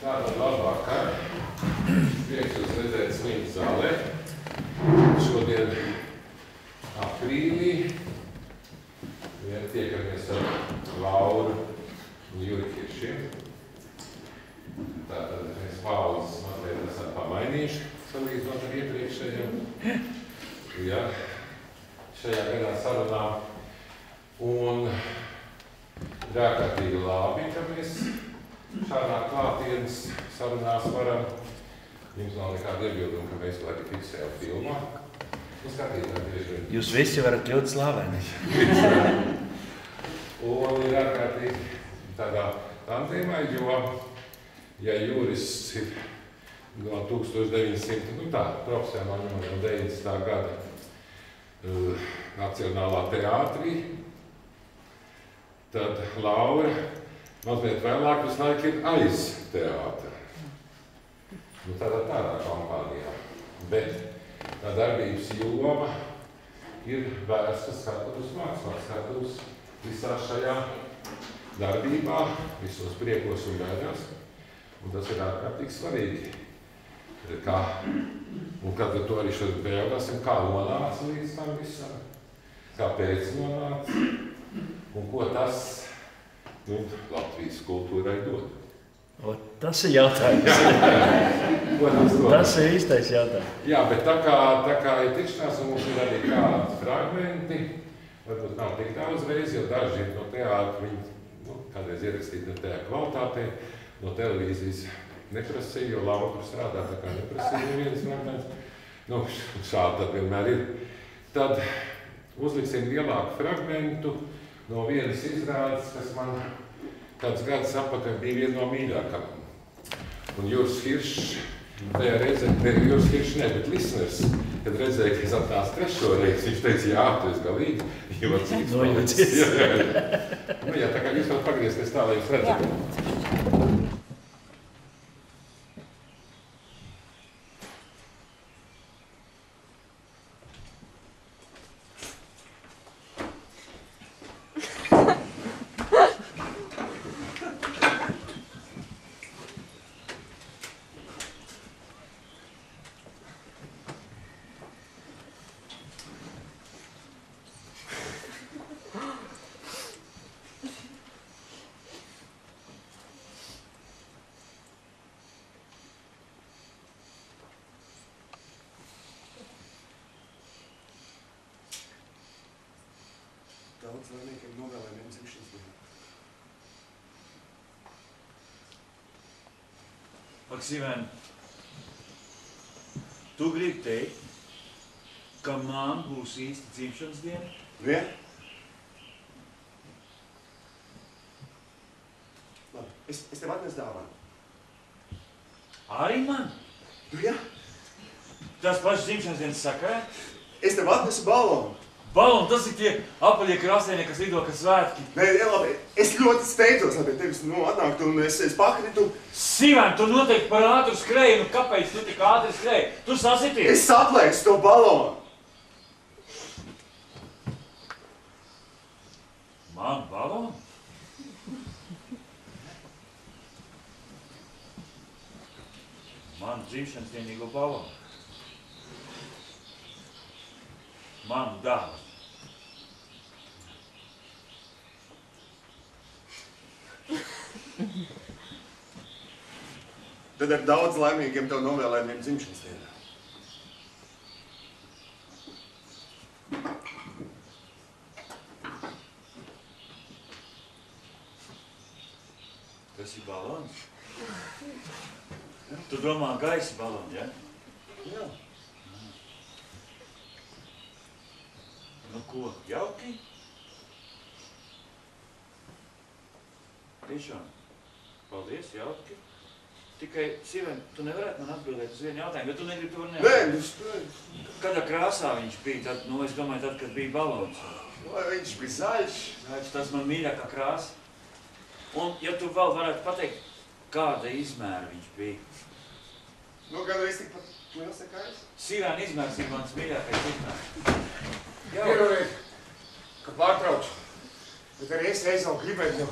Tātad labvakar. Prieks jūs redzēt slimības zālē. Šodien aprīlī tiekamies ar Lauru un Juri Kiršiem. Tātad mēs pauzes mazliet esam pamainījuši salīdzinot ar iepriekšējiem. Ja, šajā gadā sarunā. Un ir ārkārtīgi labi, ka mēs šādā klātienes sarunās varam. Jums nav nekāda iebilduma, ka mēs to arī fiksējam filmā. Skatītāji bieži vien. Jūs visi varat ļoti slaveni. Un ir ārkārtīgi tādā tandēmā, jo, ja Juris ir no 1900, profesionāli no 90. gada Nacionālā teātrī, tad Laura mazliet vēlāk visu laiku ir aiz teātra. Tādā kompānijā. Bet tā darbības joma ir vērsta skatuves mākslā, skatuves visā šajā darbībā, visos priekos un bēdās. Un tas ir ārkārtīgi svarīgi. Un kad to arī šodien pajautāsim, kā nonāca līdz tam visam, kāpēc nonāca un ko tas Latvijas kultūrai dod. O, tas ir jautājums. Tas ir īstais jautājums. Jā, bet tā kā ir tikšanās, un mums ir arī kādi fragmenti, varbūt nav tik daudz reizi, jo daži no teātra viņi kādreiz ierakstīti ne tajā kvalitātē, no televīzijas neprasīja, jo Laura tur strādā, tā kā neprasīja nevienas fragments. Šādi tad vienmēr ir. Tad uzliksim lielāku fragmentu no vienas izrādes, kas man kāds gads apakaļ bija viena no mīļākām. Un Juris Kiršs, tajā reizē, Juris Kiršs ne, bet Lisners, kad redzēja, ka es atnācu trešo reizi, viņš teica, jā, tu esi galīgi, jo cits palicis. Jā, tā kā jūs varat pagriezties tā, lai jūs redzat. Daudz laimīgiem novēlējumiem dzimšanas dienā. Maksīvēn, tu gribi teikt, ka man būs īsti dzimšanas diena? Vien? Labi, es tev atnesu dāvanu. Arī man? Jā. Tas pašs dzimšanas dienas sakarā? Es tev atnesu balonu. Baloni, tas ir tie apaļie krāsainie, kas lido, kas svētki. Nē, labi, es ļoti steidzos, lai pie tevis atnāktu un es pakritu. Sīvēn, tu noteikti par ātru skrēji, nu kāpēc tu tik ātri skrēji? Tu sasities? Es saplēsu to balonu. Man balonu? Man dzimšanas dienīgo balonu. Man dāvana. Tad ar daudz laimīgiem tev novēlējumiem dzimšanas dienā. Tas ir balons? Tu domā gaisa baloni, ja? Jā. Nu ko, jauki? Tiešām. Paldies, jauki. Tikai, Sīvēn, tu nevarētu man atbildēt uz vienu jautājumu, bet tu negribi to var neatbildēt. Nē, Kādā krāsā viņš bija? Tad, es domāju, tad, kad bija balons. viņš bija zaļš. Tas man mīļākā krāsa. Un, ja tu vēl varētu pateikt, kāda izmēra viņš bija? Gan reiz tikpat liels nekais. Sīvēn izmērs ir mans mīļākais izmērs. Ierunīt, ka pārtraucu. Bet arī es reiz vēl gribētu tev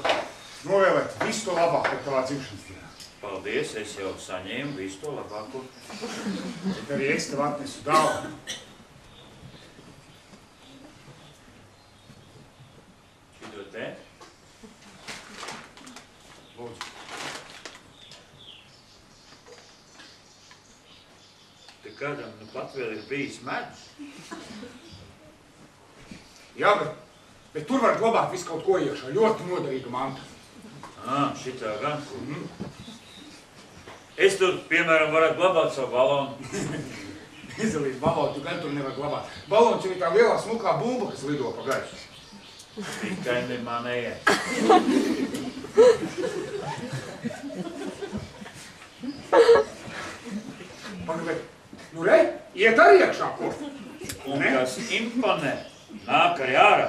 novēlēt visu to labāko tavā dzimšanas dienā. Paldies, es jau saņēmu visu to labāko. Bet arī es tev atnesu dāvanu. Šito te? Lūdzu. Te kādam nu pat vēl ir bijis medus? Jā, bet tur var glabāt visu kaut ko iekšā. Ļoti noderīga manta. Šitā gan. Es tur, piemēram, varētu glabāt savu balonu. Izelīt balonu, tu gan tur nevar glabāt. Balons jau ir tā lielā smukā bumba, kas lido pa gaisu. Tikai ne manējai. Pagad, nu re, iet arī iekšā ko. Un kas imponē, nāk arī ārā.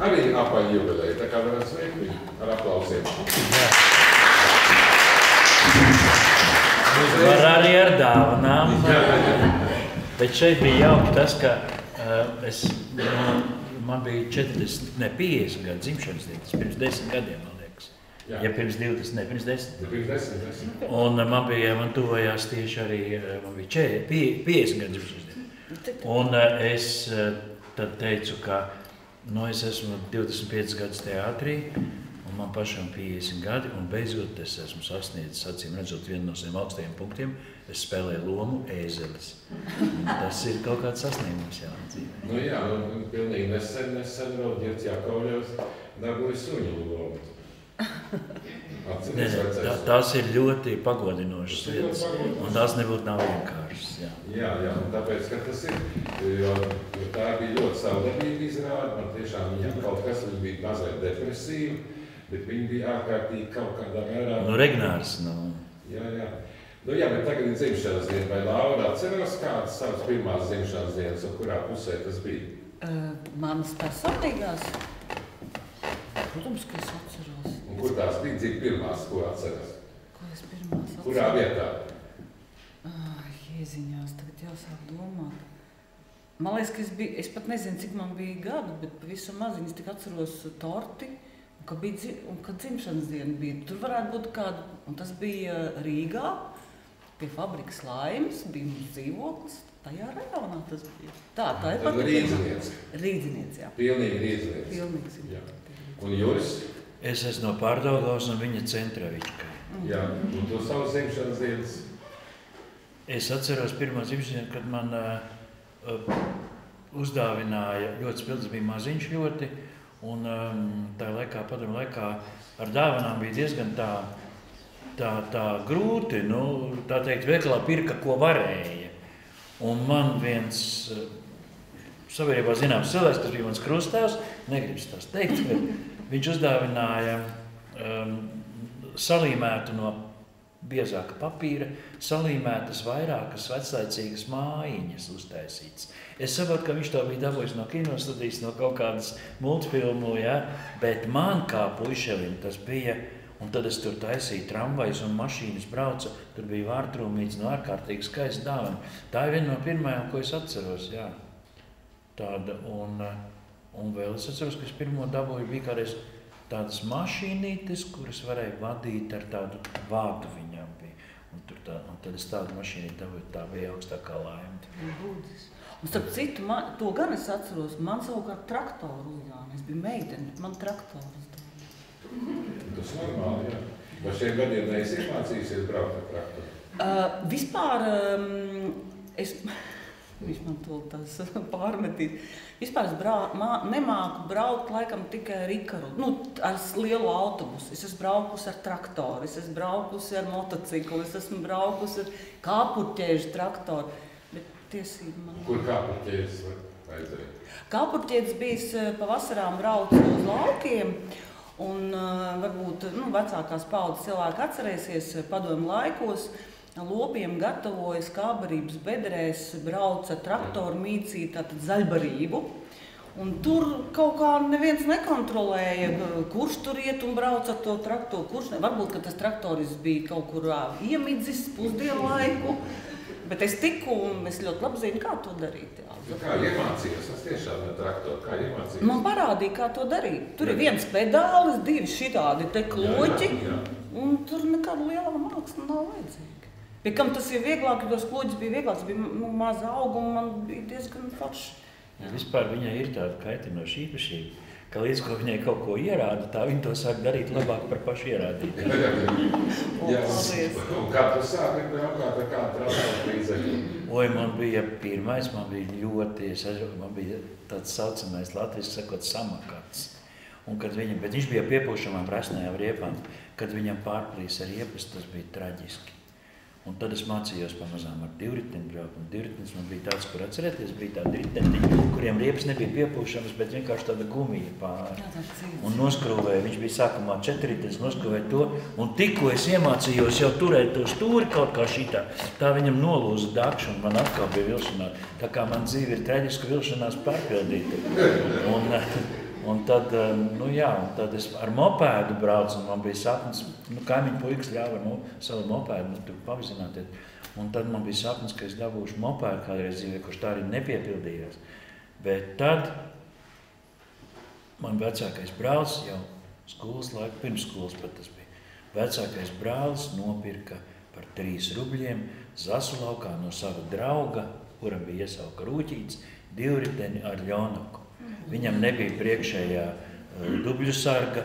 Arī apaļ jubileja, tā kā varam sveikt viņu ar aplausiem. Var arī ar dāvanām. Bet šeit bija jauki tas, ka man bija 50 gadu dzimšanas dienas, pirms 10 gadiem, man liekas. Ja pirms 20, ne, pirms 10. Pirms 10. Un man tuvojās tieši arī, man bija 50 gadu dzimšanas dienas. Un es tad teicu, ka es esmu 25 gadus teātrī, un man pašam 50 gadi, un beidzot es esmu sasniedzis, acīm redzot, vienu no saviem augstajiem punktiem, es spēlēju lomu ēzelis. Tas ir kaut kāds sasniegums jā, dzīvē. Nu jā, pilnīgi nesen vēl Ģirds Jakovļevs dabūja suņu lomu. Tās ir ļoti pagodinošas lietas, un tās nebūtu nav vienkāršas. Jā, un tāpēc, ka tas ir, jo tā bija ļoti savdabīga izrāde, man tiešām viņam kaut kas, viņa bija mazliet depresīva, bet viņa bija ārkārtīgi kaut kādā mērā. Regnārs, Jā. Bet tagad ir dzimšanas diena, vai Laura atceros kādas savas pirmās dzimšanas dienas, un kurā pusē tas bija? Manas personīgās? Protams, ka es atceros. Un kur tās bija dzīvi pirmās, ko atceras? Ko es pirmās atceros? Kurā vietā? Jēziņās, tagad jāsāk domāt. Man liekas, ka es pat nezinu, cik man bija gadu, bet pavisam maziņi es tik atceros torti, un kad dzimšanas diena bija. Tur varētu būt kāda, un tas bija Rīgā, pie fabrikas Laimes, bija mums dzīvoklis. Tajā rajonā tas bija. Tā ir pat Rīdziniec. Rīdziniec, jā. Pilnīgi Rīdziniec. Pilnīgs, jā. Un Juris? Es esmu no Pārdaugavas un viņa Centravičkai. Jā, un to savu dzimšanas dienas? Es atceros pirmo dzimšanas dienu, kad man uzdāvināja ļoti spilgts, bija maziņš ļoti, un tā laikā, padomu laikā, ar dāvanām bija diezgan tā grūti, tā teikt, veikalā pirka, ko varēja. Un man viens sabiedrībā zināms cilvēks, kas bija mans krustāvs, negribas tās teikt, bet viņš uzdāvināja salīmētu no biezāka papīra, salīmētas vairākas veclaicīgas mājiņas uztaisītas. Es saprotu, ka viņš to bija dabūjis no kinostudijas, no kaut kādas multfilmu, bet man kā puišelim tas bija, un tad es tur taisīju tramvajus un mašīnas braucu, tur bija vārtrūmīts, ārkārtīgi skaists dāvana. Tā ir viena no pirmajām, ko es atceros, jā. Tāda, un vēl es atceros, ka es pirmo dabūju bija kādreiz tādas mašīnītes, kuras varēja vadīt ar tādu vādu viņam bija. Un tad es tādu mašīnīti dabūju, tā bija augstākā laime. Un starp citu, to gan es atceros, man savukārt traktoru uzdāvināja. Es biju meitene, bet man traktoru uzdāvināja. Tas normāli, jā. Vai šiem gadiem neesi iemācījusies braukt ar traktoru? Vispār, viņš man to tās pārmetīs. Vispār es nemāku braukt laikam tikai ar Ikaru, ar lielu autobusu. Es esmu braukusi ar traktoru, es esmu braukusi ar motociklu, es esmu braukusi ar kāpurķēžu traktoru. Bet tiesība man... Kur kāpurķēžas vajadzēja? Kāpurķēžas bijis pa vasarām brauc uz laukiem. Un varbūt vecākās paudzes cilvēki atcerēsies padomju laikos, lopiem gatavoja skābarības bedrēs, brauca traktoru mīcīt, tātad zaļbarību. Un tur kaut kā neviens nekontrolēja, kurš tur iet un brauc ar to traktoru, kurš ne. Varbūt, ka tas traktoris bija kaut kur iemidzis pusdienu laiku, bet es tiku un es ļoti labi zinu, kā to darīt. Kā iemācījos? Es tiešām ar traktoru. Kā iemācījos? Man parādīja, kā to darīt. Tur ir viens pedālis, divi šitādi te kloķi, un tur nekāda liela māksla nav vajadzīga. Pie kam tas ir vieglāk, jo tos kloķis bija vieglāks, bija maza auga un man bija diezgan forši. Vispār viņai ir tāda kaitinoša īpašība, ka līdz ko viņai kaut ko ierāda, tā viņa to sāk darīt labāk par pašu ierādīt. Un kā tu sāki braukāt ar kādu transporta līdzekli? Man bija pirmais, man bija tāds saucamais latviski sakot samakats. Bet viņš bija piepūšamām rasnējām riepām, kad viņam pārplīs ar riepas, tas bija traģiski. Un tad es mācījos pamazām ar divriteni braukt. Un divritenis man bija tāds, kur atcerēties, bija tādi riteni, kuriem riepas nebija piepūšamas, bet vienkārši tāda gumija pāri. Un noskrūvēja, viņš bija sākumā 4 ritenis, noskrūvēja to. Un tikko es iemācījos jau turēt to stūri kaut kā šitā, tā viņam nolūza dakšu un man atkal bija vilšanās. Tā kā man dzīve ir traģiska vilšanās pārpildīta. Un tad es ar mopēdu braucu, un man bija sapnis, kaimiņu puikas ļāva ar savu mopēdu, tur pavizināties. Un tad man bija sapnis, ka es dabūšu mopēdu kādreiz dzīvē, kurš tā arī nepiepildījās. Bet tad man vecākais brālis jau skolas laiku, pirms skolas pat tas bija, vecākais brālis nopirka par 3 rubļiem Zasu laukā no sava drauga, kuram bija iesauka rūķīts, divriteni ar ļonaku. Viņam nebija priekšējā dubļu sarga,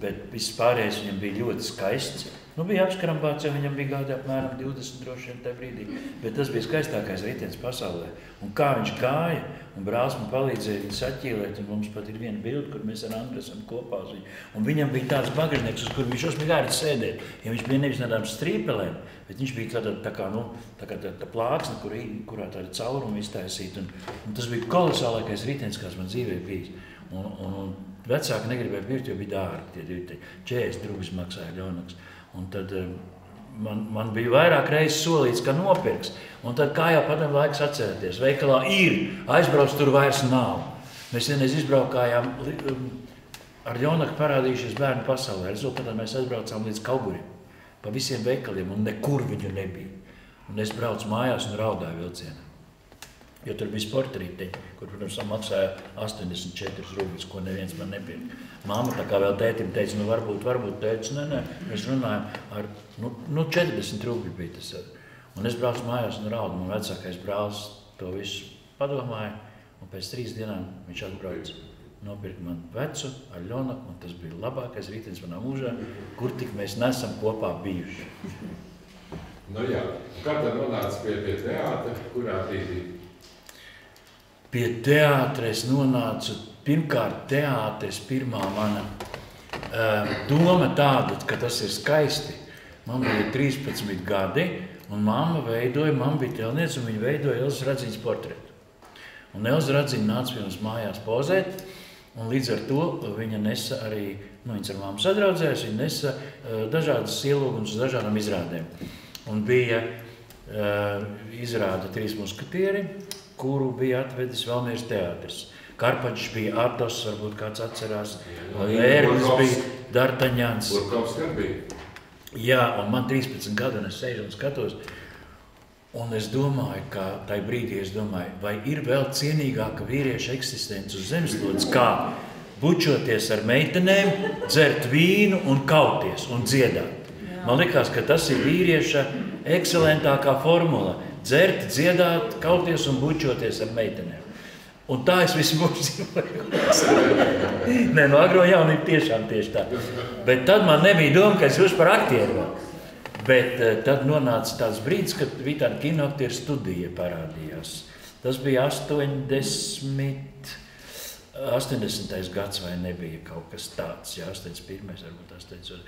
bet viss pārējais viņam bija ļoti skaists. Bija apskrambāts, jo viņam bija gādi apmēram 20 droši vien tajā brīdī, bet tas bija skaistākais ritenis pasaulē. Un kā viņš gāja, un brālis man palīdzēja viņu saķīlēt, un mums pat ir viena bilde, kur mēs ar Andru esam kopā uz viņu. Un viņam bija tāds bagažnieks, uz kuru viņš šausmīgi ārīt sēdēt. Ja viņš bija nevis tādām strīpelēm, bet viņš bija tā kā plāksne, kurā tāda cauruma iztaisīta. Un tas bija kolosālākais ritenis, kāds man dzīvē bijis. Un vecāki negribēja pirkt, jo bija dārgi tie riteni. 40 rubļus maksāja ļonaks. Un tad man bija vairāk reizes solīts, ka nopirks. Un tad kā jau padomju laiks atcerēties, veikalā ir, aizbrauc tur vairs nav. Mēs vienreiz izbraukājām ar ļonaku parādījušies bērnu pasaulē. Rezultātā mēs aizbraucām līdz Kaugurim, pa visiem veikaliem, un nekur viņu nebija. Un es braucu mājās un raudāju vilcienā. Jo tur bija sporta riteņi, kur, protams, maksāja 84 rubļus, ko neviens man nepirka. Māma tā kā vēl tētim teica, varbūt tētis, nē, mēs runājam ar, 40 rubļi bija tas. Un es braucu mājās un raudu, man vecākais brālis to visu padomāja, un pēc 3 dienām viņš atbrauc. Nopirka man vecu ar ļonaku, un tas bija labākais ritenis manā mūžā, kur tik mēs nesam kopā bijuši. Kā tad nonāca pie teātra, kurā brīdī? Pie teātra es nonācu, pirmkārt teātris, pirmā mana doma tāda, ka tas ir skaisti. Man bija 13 gadi, un mamma bija telniece, un viņa veidoja Elzas Radziņas portretu. Un Elza Radziņa nāca pie mums mājās pozēt, un līdz ar to viņa nesa arī, viņas ar mammu sadraudzējās, viņa nesa dažādas ielūgumus uz dažādām izrādēm. Un bija izrāda 3 muskatieri, kuru bija atvedis Valmieras teātris. Karpaģis bija Atos, varbūt kāds atcerās. Ērglis bija Dartaņāns. Burkovs gan bija. Jā, un man 13 gadu, un es sēžu un skatos. Un es domāju, ka tajā brīdī vai ir vēl cienīgāka vīrieša eksistence uz zemeslodes, kā bučoties ar meitenēm, dzert vīnu un kauties un dziedāt. Man likās, ka tas ir vīrieša ekscelentākā formula. Dzert, dziedāt, kauties un bučoties ar meitenēm. Un tā es visu mūžu dzīvoju. Nē, no agro jaunība tiešām tieši tā. Bet tad man nebija doma, ka es būšu par aktieru vēl. Bet tad nonāca tāds brīdis, kad Vitāna kinoaktieru studija parādījās. Tas bija 80. gads vai nebija kaut kas tāds, jā, 81. varbūt 82.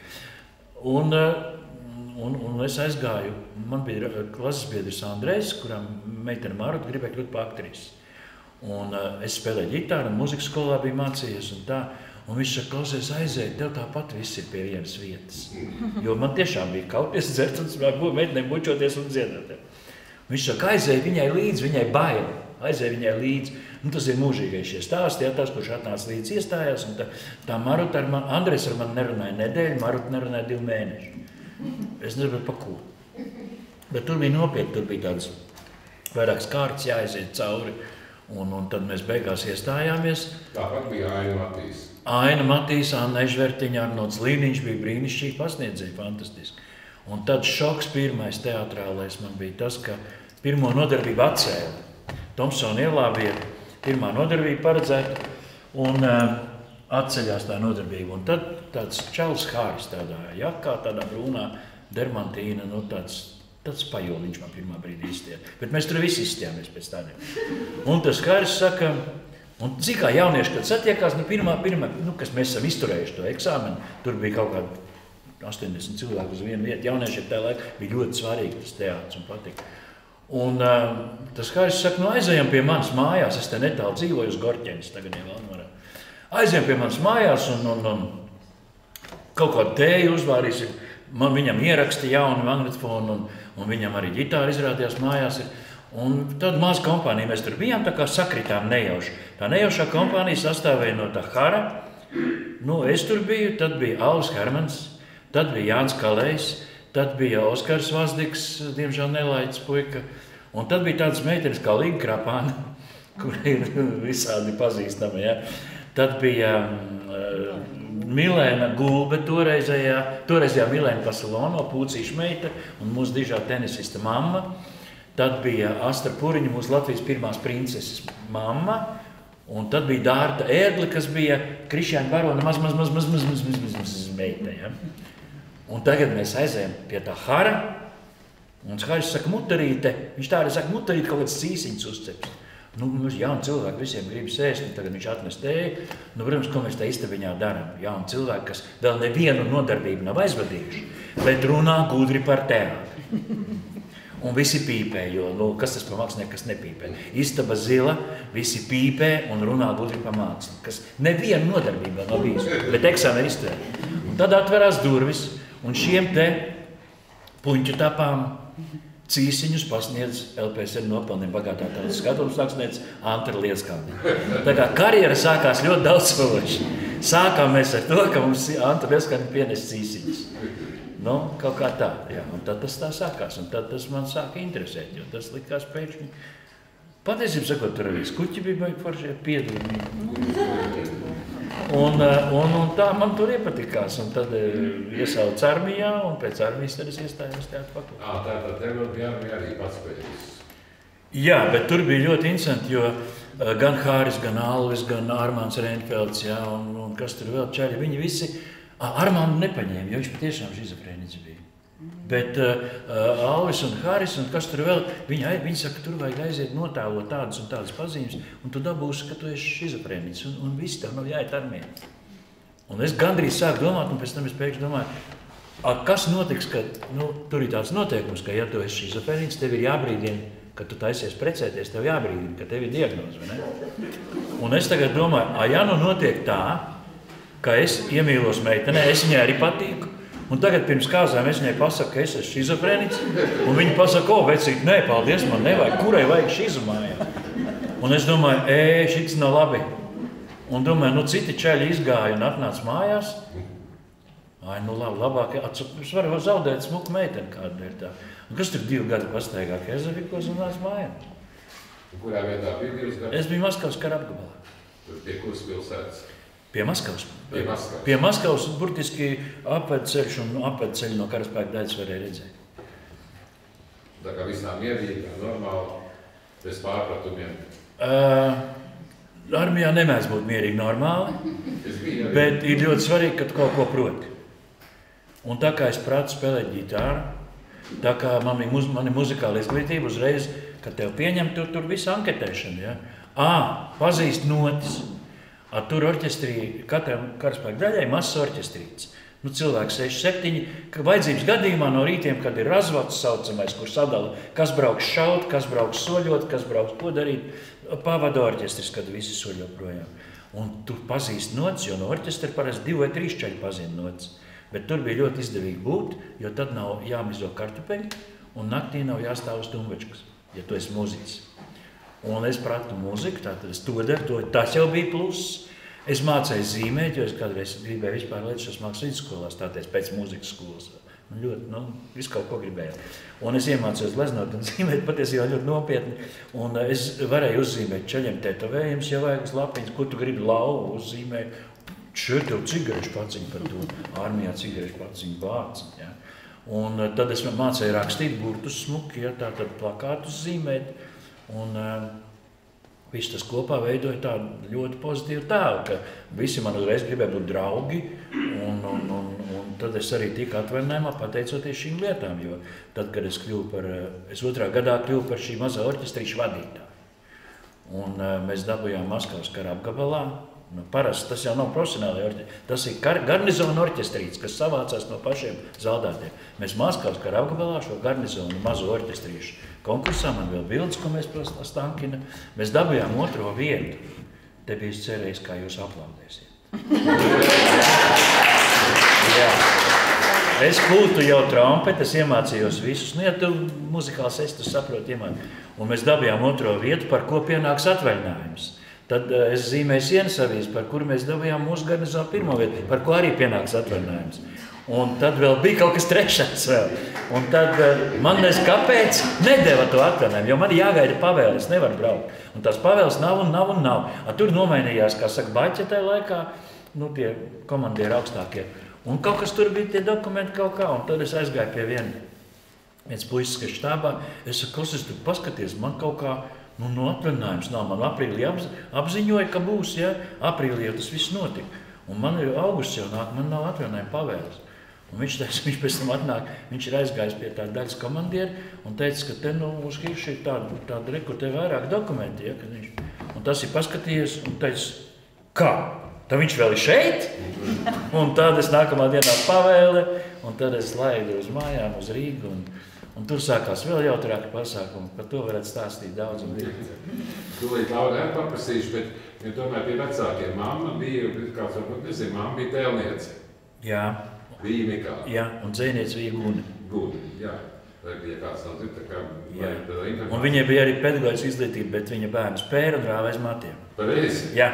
Un es aizgāju, man bija klases biedrs Andrejs, kuram meitene Maruta gribēja kļūt par aktrisi. Un es spēlēju ģitāru, un mūzikas skolā bija mācījies un tā. Un viņš saka, klausies, aizēj, tev tāpat viss ir pie vienas vietas. Jo man tiešām bija kauties, dzert un meitenēm bučoties un dziedāt. Viņš saka, aizēj viņai līdzi, viņai bail. Aizēj viņai līdzi. Nu, tas ir mūžīgais šie stāsti, jā, tas, kurš atnāca līdzi iestājās. Un tā Maruta ar mani, Andrejs ar mani nerunāja nedēļu, Maruta nerunāja 2 mēneši. Es nezinu, pa ko. Bet tur bija nopietni, tur bija tāds vairākas kārtas jāaiziet cauri. Un tad mēs beigās iestājāmies. Tāpat bija Aina Matīs. Aina Matīs, Anna Ežvertiņa, Arnolds Līniņš bija brīnišķīgi pasniedzēji, fantastiski. Un tad šoks pirmais teatrālais man bija tas, ka pirmo nodarbību atcēla. Tomsona ielā bija pirmā nodarbība paredzēta un atceļās tā nodarbība. Un tad tāds čalis Hāris tādā jakā, tādā brūnā dermantīna, nu tāds pajoliņš man pirmā brīdī izstiet. Bet mēs tur visi izstījāmies pēc tādiem. Un tas Hāris saka, un cik kā jaunieši, kad satiekās, pirmā, kas mēs esam izturējuši to eksāmenu, tur bija kaut kādi 80 cilvēku uz vienu vietu. Jauniešiem tajā laikā bija ļoti svarīgi tas teātris un patika. Un tas Hāris saka, aizejam pie manas mājās, es te netālu dzīvoju uz Gorķenes, tagad jau Valnorā. Aizejam pie manas mājās un kaut kādu tēju uzvārīsim. Man viņam ieraksta jaunu magnetofonu un viņam arī ģitāra izrādījās mājās. Un tad maza kompānija, mēs tur bijām, tā kā sakritām nejauši. Tā nejaušā kompānija sastāvēja no tā Hara. Es tur biju, tad bija Alvis Hermans, tad bija Jānis Kalējs, tad bija Oskars Vazdiks, diemžēl nelaiķis puika. Un tad bija tādas meitenes kā Līga Krapāna, kur ir visādi pazīstami. Ja? Tad bija Milēna Gulbe, toreizējā Milēna Paselono, Pūcīša meita un mūsu dižā tenisista mamma. Tad bija Astra Puriņa, mūsu Latvijas pirmās princeses mamma. Un tad bija Dārta Ēdli, kas bija Krišjāņa Barona maz meita. Ja? Un tagad mēs aizējam pie tā Hara. Un Haris saka, mutarīte, viņš tā arī saka, mutarīte kaut kāds cīsiņas uzceps. Mums jauni cilvēki visiem gribas ēst, un tagad viņš atnes tēju. Protams, ko mēs tā istabiņā darām? Jauni cilvēki, kas vēl nevienu nodarbību nav aizvadījuši, bet runā gudri par teātri. Un visi pīpē, jo kas tas par mākslinieku, kas nepīpē? Istaba zila, visi pīpē un runā gudri par mākslu, kas nevienu nodarbību vēl nav bijusi, bet eksāmeni izturē. Un tad atverās durvis, un šiem te puņķu tapām cīsiņus pasniedz LPSM nopelniem bagātā tautas skatums sāksniedz Antra Lieskalni. Tā kā karjera sākās ļoti daudzsološi. Sākām mēs ar to, ka mums Antra Lieskalni pienes cīsiņus. Kaut kā tā, jā. Un tad tas tā sākās, un tad tas man sāka interesēt, jo tas likās pēkšņi. Patiesībā sakot, tur arī skuķi bija foršie piedalīgi. Un tā man tur iepatikās, un tad iesauc armijā, un pēc armijas tad es iestājos teātra fakultātē. Tātad tev bija arī paspējis. Jā, bet tur bija ļoti interesanti, jo gan Hāris, gan Alvis, gan Armāns Reinfelds, jā, un kas tur vēl čaļi, viņi visi Armānu nepaņēma, jo viņš patiešām šizofrēniķis bija. Bet Alvis un Hāris, un kas tur vēl, viņi saka, tur vajag aiziet notālot tādas un tādas pazīmes, un tu dabūsi, ka tu esi šizofrēniķis, un viss tev nav jāiet armijā. Un es gandrīz sāku domāt, un pēc tam es pēkšņi domāju, kas notiks, ka tur ir tāds noteikums, ka ja tu esi šizofrēniķis, tev ir jābrīdina, ka tu taisies precēties, tev jābrīdina, ka tev ir diagnoze, vai ne? Un es tagad domāju, ja notiek tā, ka es iemīlos meitenē, es viņai arī patīku, un tagad pirms kāzām es viņai pasaku, ka es esmu šizofrēniķis, un viņa pasaka, vecīt, nē, paldies, man nevajag, kurai vajag šizomājā. Un es domāju, šis nav labi. Un domāju, citi čaļi izgāja un atnāca mājās. Labāk, es varu zaudēt smuku meiteni kādu ir tā. Un kas tur 2 gadi pastaigā Kezavikos un nāc mājā? Kurā vietā bija 2 gadi? Es biju Maskavas kara apgabalā. Tur pie kuras pilsētas? Pie Maskavas. Maskavas. Pie Maskavas burtiski apvedceļš un apvedceļu no karaspēka daļas varēja redzēt. Tā kā visām mierīgi, normāli, bez pārpratumiem. Armijā nemēdz būt mierīgi normāli, bet ir ļoti svarīgi, ka tu kaut ko proti. Un tā kā es pratu spēlēt ģitāru, tā kā man ir muzikāla izglītība uzreiz, kad tev pieņem, tur visu anketēšanu, ja? Pazīst notis. Tur orķestrī, katram karaspēka daļai mazs orķestrīts. Cilvēks 6-7, ka vajadzības gadījumā no rītiem, kad ir razvats saucamais, kur sadala, kas brauks šaut, kas brauks soļot, kas brauks ko darīt, pavada orķestris, kad visi soļo projām. Un tu pazīst notis, jo no orķestra parasti 2 vai 3 čaļi pazina notis. Bet tur bija ļoti izdevīgi būt, jo tad nav jāmizo kartupeļi un naktī nav jāstāv uz tumbačkas, ja tu esi muziķis. Un es pratu muziku, tātad es to daru, tas jau bija pluss. Es mācēju zīmēt, jo es kādreiz gribēju vispār lietas mākslas vidusskolā stāties pēc mūzikas skolas. Visu kaut ko gribēju. Un es iemācījos gleznot un zīmēt patiesībā ļoti nopietni. Un es varēju uzzīmēt čaļiem tetovējumus, ja vajag uz lapiņas, ko tu gribi lauvu uzzīmēt. Šeit tev cigarešu paciņu par to. Armijā cigarešu paciņu vārds. Ja? Un tad es mācēju rakstīt burtus smuki, ja? Tātad plakātus zīmēt. Un viss tas kopā veidoja tādu ļoti pozitīvu tēlu, ka visi man uzreiz gribēja būt draugi, un tad es arī tiku atvaļinājumā pateicoties šīm lietām, jo tad, kad es 2. gadā kļuvu par šī mazā orķestrīša vadītāju. Un mēs dabūjām Maskavas kara apgabalā. Parasti tas jau nav profesionāli orķestri, tas ir garnizona orķestrīts, kas savācās no pašiem zaldātiem. Mēs Maskavas kara apgabalā šo garnizonu mazo orķestrīšu konkursā, man vēl bildes, ko mēs Stankina, mēs dabūjām 2. vietu. Te bija cerējis, kā jūs aplaudēsiet. Jā. Es kūtu jau trompeti, es iemācījos visus. Ja tu muzikāls esi, tu saproti iemācīt. Un mēs dabījām 2. vietu, par ko pienāks atvaļinājums. Tad es zīmēju sienas avīzi, par kuru mēs dabījām mūsu garnizonā 1. vietu, par ko arī pienāks atvaļinājums. Un tad vēl bija kaut kas 3. vēl. Un tad man kāpēc nedeva to atvaļinājumu, jo man jāgaida pavēle, es nevaru braukt. Un tās pavēles nav. Tur nomainījās, kā saka, baķi tajā laikā, tie komandieri augstākie. Un kaut kas tur bija tie dokumenti kaut kā, un tad es aizgāju pie viens puisis, kas štābā. Es saku, klausies, tu paskaties, man kaut kā no atvaļinājums nav. Man aprīlī apziņoja, ka būs, ja? Aprīlī jau tas viss notika. Un man ir augusts jau nāk, man nav atvaļinājuma pavēles. Un viņš pēc tam atnāk, viņš ir aizgājis pie tāda daļas komandieri un teica, ka te uz hirša ir tāda reku, te vairāk dokumenti. Ja, un tas ir paskatījies un teica, kā? Tad viņš vēl ir šeit? Un tad es nākamā dienā pavēle un tad es laidu uz mājām, uz Rīgu. Un tur sākās vēl jautrāki pasākumi, par to varētu stāstīt daudz un virkni. Tūlīt Laura paprasīšu, bet ja tomēr pie vecākiem mamma bija, kāds varbūt nezinu, mamma bija tēlniece. Jā. Bija Mikāla. Jā, un dzēniece bija Guni. Guni, jā. Vai bija kāds nav tā kā... Jā. Un viņai bija arī pedagoģiska izglītība, bet viņa bērns pēra un rāva aiz matiem. Pareizi? Jā.